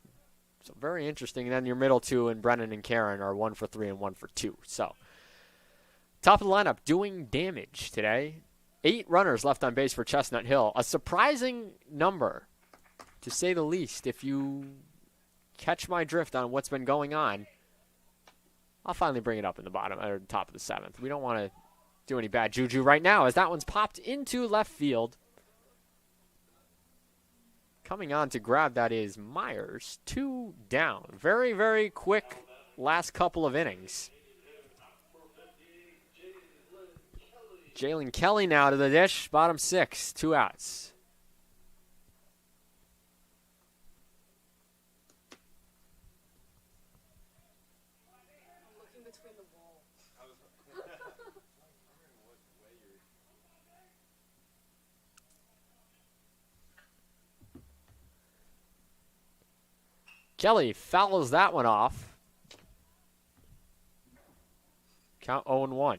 So very interesting. And then your middle 2 and Brennan and Karen are 1 for 3 and 1 for 2. So top of the lineup doing damage today. 8 runners left on base for Chestnut Hill. A surprising number, to say the least. If you catch my drift on what's been going on, I'll finally bring it up in the bottom or top of the 7th. We don't want to do any bad juju right now, as that one's popped into left field. Coming on to grab that is Myers. 2 down. Very, very quick last couple of innings. Jalen Kelly now to the dish. Bottom 6. 2 outs. Kelly fouls that one off. Count 0-1.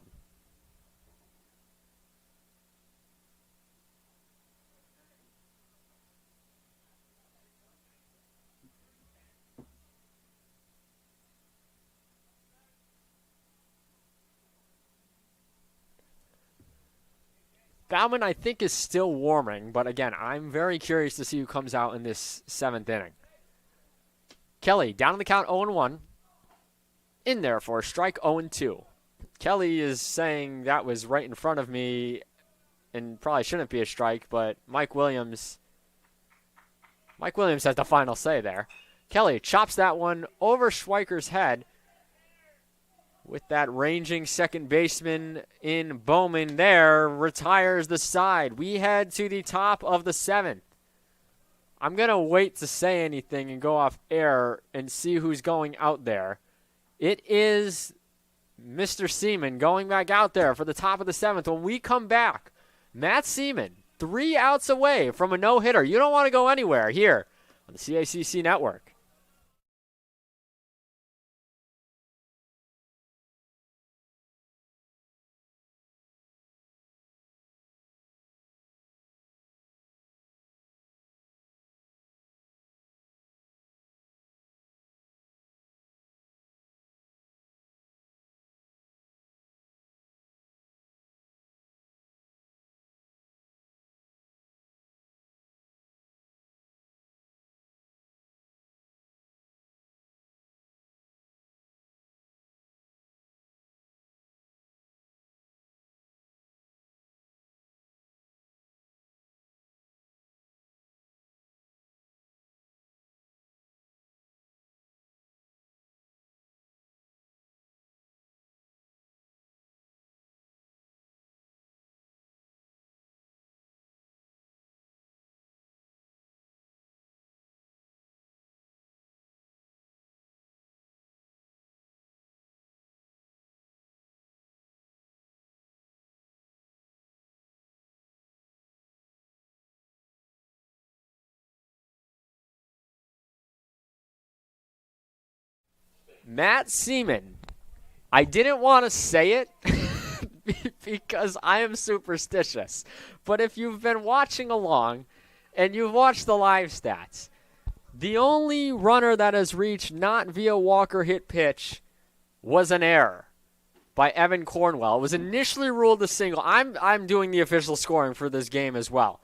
Bauman, I think, is still warming, but again, I'm very curious to see who comes out in this 7th inning. Kelly down on the count 0-1. In there for a strike 0-2. Kelly is saying that was right in front of me and probably shouldn't be a strike, but Mike Williams has the final say there. Kelly chops that one over Schweiker's head with that ranging second baseman in Bowman there, retires the side. We head to the top of the 7th. I'm going to wait to say anything and go off air and see who's going out there. It is Mr. Seaman going back out there for the top of the 7th. When we come back, Matt Seaman, 3 outs away from a no-hitter. You don't want to go anywhere here on the CACC Network. Matt Seaman. I didn't want to say it because I am superstitious. But if you've been watching along and you've watched the live stats, the only runner that has reached not via walk or hit pitch was an error by Evan Cornwell. It was initially ruled a single. I'm doing the official scoring for this game as well.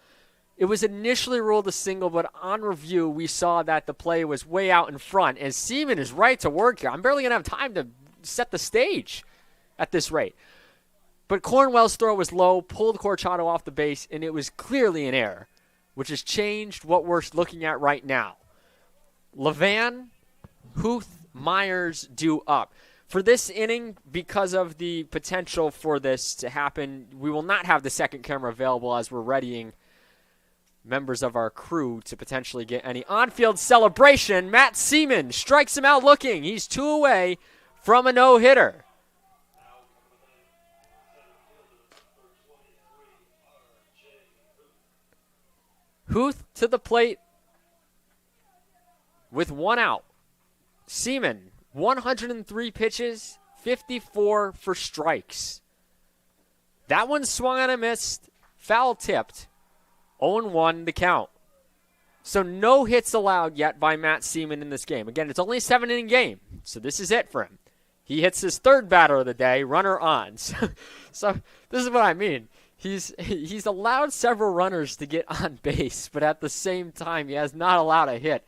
It was initially ruled a single, but on review, we saw that the play was way out in front, and Seaman is right to work here. I'm barely going to have time to set the stage at this rate. But Cornwell's throw was low, pulled Corchado off the base, and it was clearly an error, which has changed what we're looking at right now. Levan, Huth, Myers due up. For this inning, because of the potential for this to happen, we will not have the second camera available as we're readying members of our crew to potentially get any on-field celebration. Matt Seaman strikes him out looking. He's 2 away from a no-hitter. Huth to the plate with 1 out. Seaman, 103 pitches, 54 for strikes. That one swung on and missed, foul tipped, 0-1 the count. So no hits allowed yet by Matt Seaman in this game. Again, it's only a 7-inning game, so this is it for him. He hits his 3rd batter of the day, runner on. So this is what I mean. He's allowed several runners to get on base, but at the same time, he has not allowed a hit.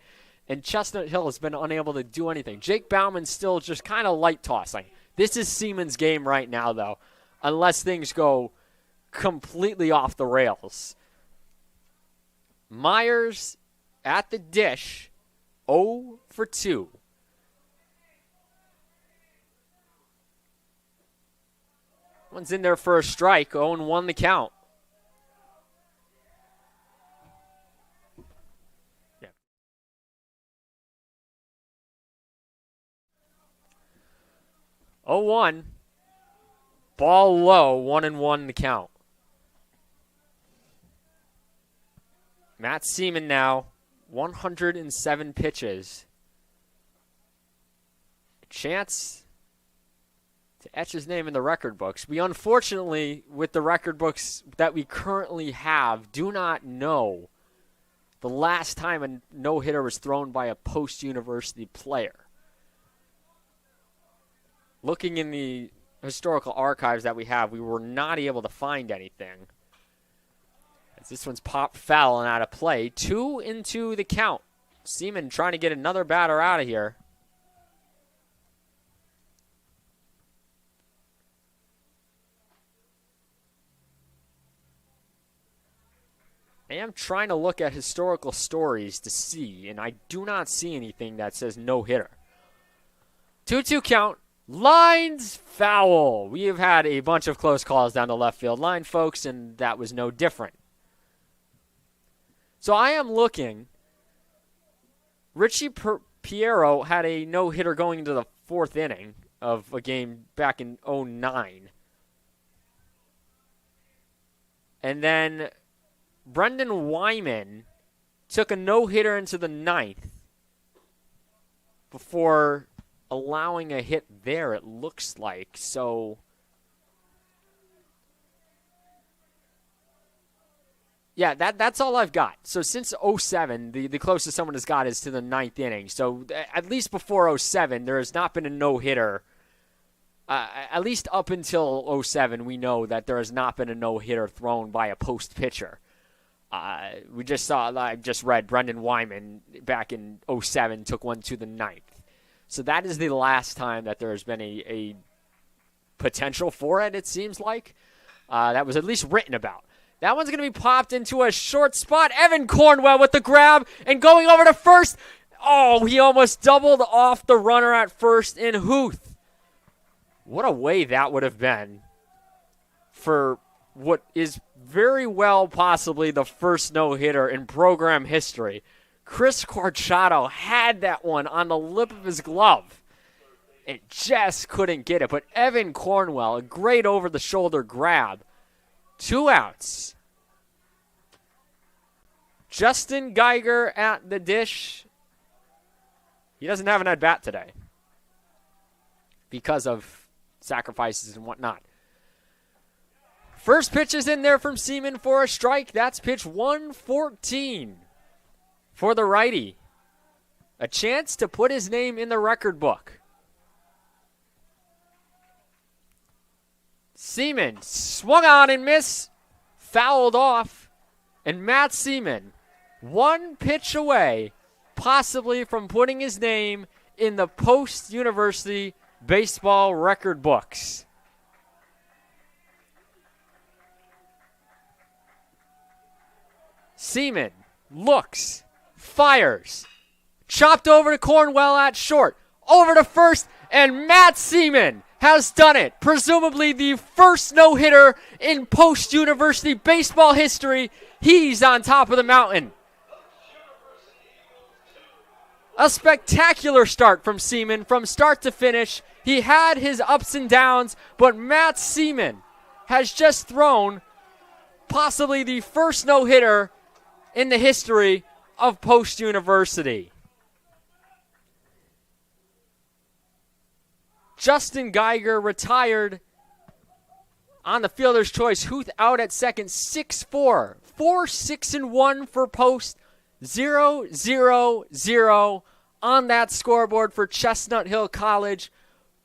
And Chestnut Hill has been unable to do anything. Jake Bauman's still just kind of light tossing. This is Seaman's game right now, though, unless things go completely off the rails. Myers at the dish, 0 for 2. One's in there for a strike, 0-1 the count. Yeah. 0-1. Ball low, 1-1 the count. Matt Seaman now, 107 pitches. A chance to etch his name in the record books. We unfortunately, with the record books that we currently have, do not know the last time a no-hitter was thrown by a post-university player. Looking in the historical archives that we have, we were not able to find anything. As this one's popped foul and out of play. 2 into the count. Seaman trying to get another batter out of here. I am trying to look at historical stories to see, and I do not see anything that says no-hitter. 2-2 count. Lines foul. We have had a bunch of close calls down the left field line, folks, and that was no different. So I am looking. Richie Piero had a no-hitter going into the 4th inning of a game back in 2009. And then Brendan Wyman took a no-hitter into the 9th before allowing a hit there, it looks like. So, yeah, that's all I've got. So since 2007, the closest someone has got is to the 9th inning. So at least before 2007, there has not been a no-hitter. At least up until 2007, we know that there has not been a no-hitter thrown by a post pitcher. I just read Brendan Wyman back in 2007 took one to the 9th. So that is the last time that there has been a potential for it, it seems like. That was at least written about. That one's going to be popped into a short spot. Evan Cornwell with the grab and going over to first. Oh, he almost doubled off the runner at first in Huth. What a way that would have been for what is very well possibly the first no-hitter in program history. Chris Corchado had that one on the lip of his glove. It just couldn't get it. But Evan Cornwell, a great over-the-shoulder grab. 2 outs. Justin Geiger at the dish. He doesn't have an at-bat today because of sacrifices and whatnot. First pitch is in there from Seaman for a strike. That's pitch 114 for the righty. A chance to put his name in the record book. Seaman swung on and missed, fouled off, and Matt Seaman, 1 pitch away, possibly from putting his name in the post-university baseball record books. Seaman looks, fires, chopped over to Cornwell at short, over to first, and Matt Seaman has done it. Presumably the first no-hitter in post-university baseball history. He's on top of the mountain. A spectacular start from Seaman from start to finish. He had his ups and downs, but Matt Seaman has just thrown possibly the first no-hitter in the history of post-university. Justin Geiger retired on the fielder's choice. Huth out at second, 6-4. 4-6-1 for Post. 0-0-0 on that scoreboard for Chestnut Hill College.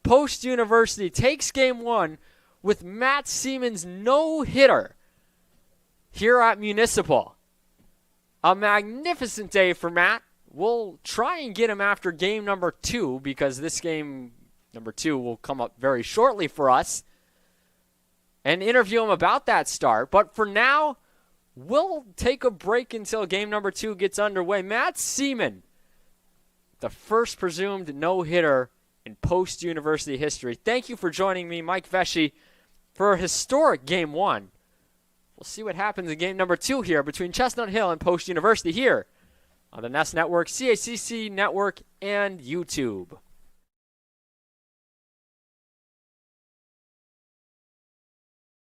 Post University takes game one with Matt Seaman's no-hitter here at Municipal. A magnificent day for Matt. We'll try and get him after game number 2 because this game number 2 will come up very shortly for us and interview him about that start. But for now, we'll take a break until game number 2 gets underway. Matt Seaman, the first presumed no-hitter in post-university history. Thank you for joining me, Mike Vesey, for a historic game 1. We'll see what happens in game number 2 here between Chestnut Hill and Post University here on the Nest Network, CACC Network, and YouTube.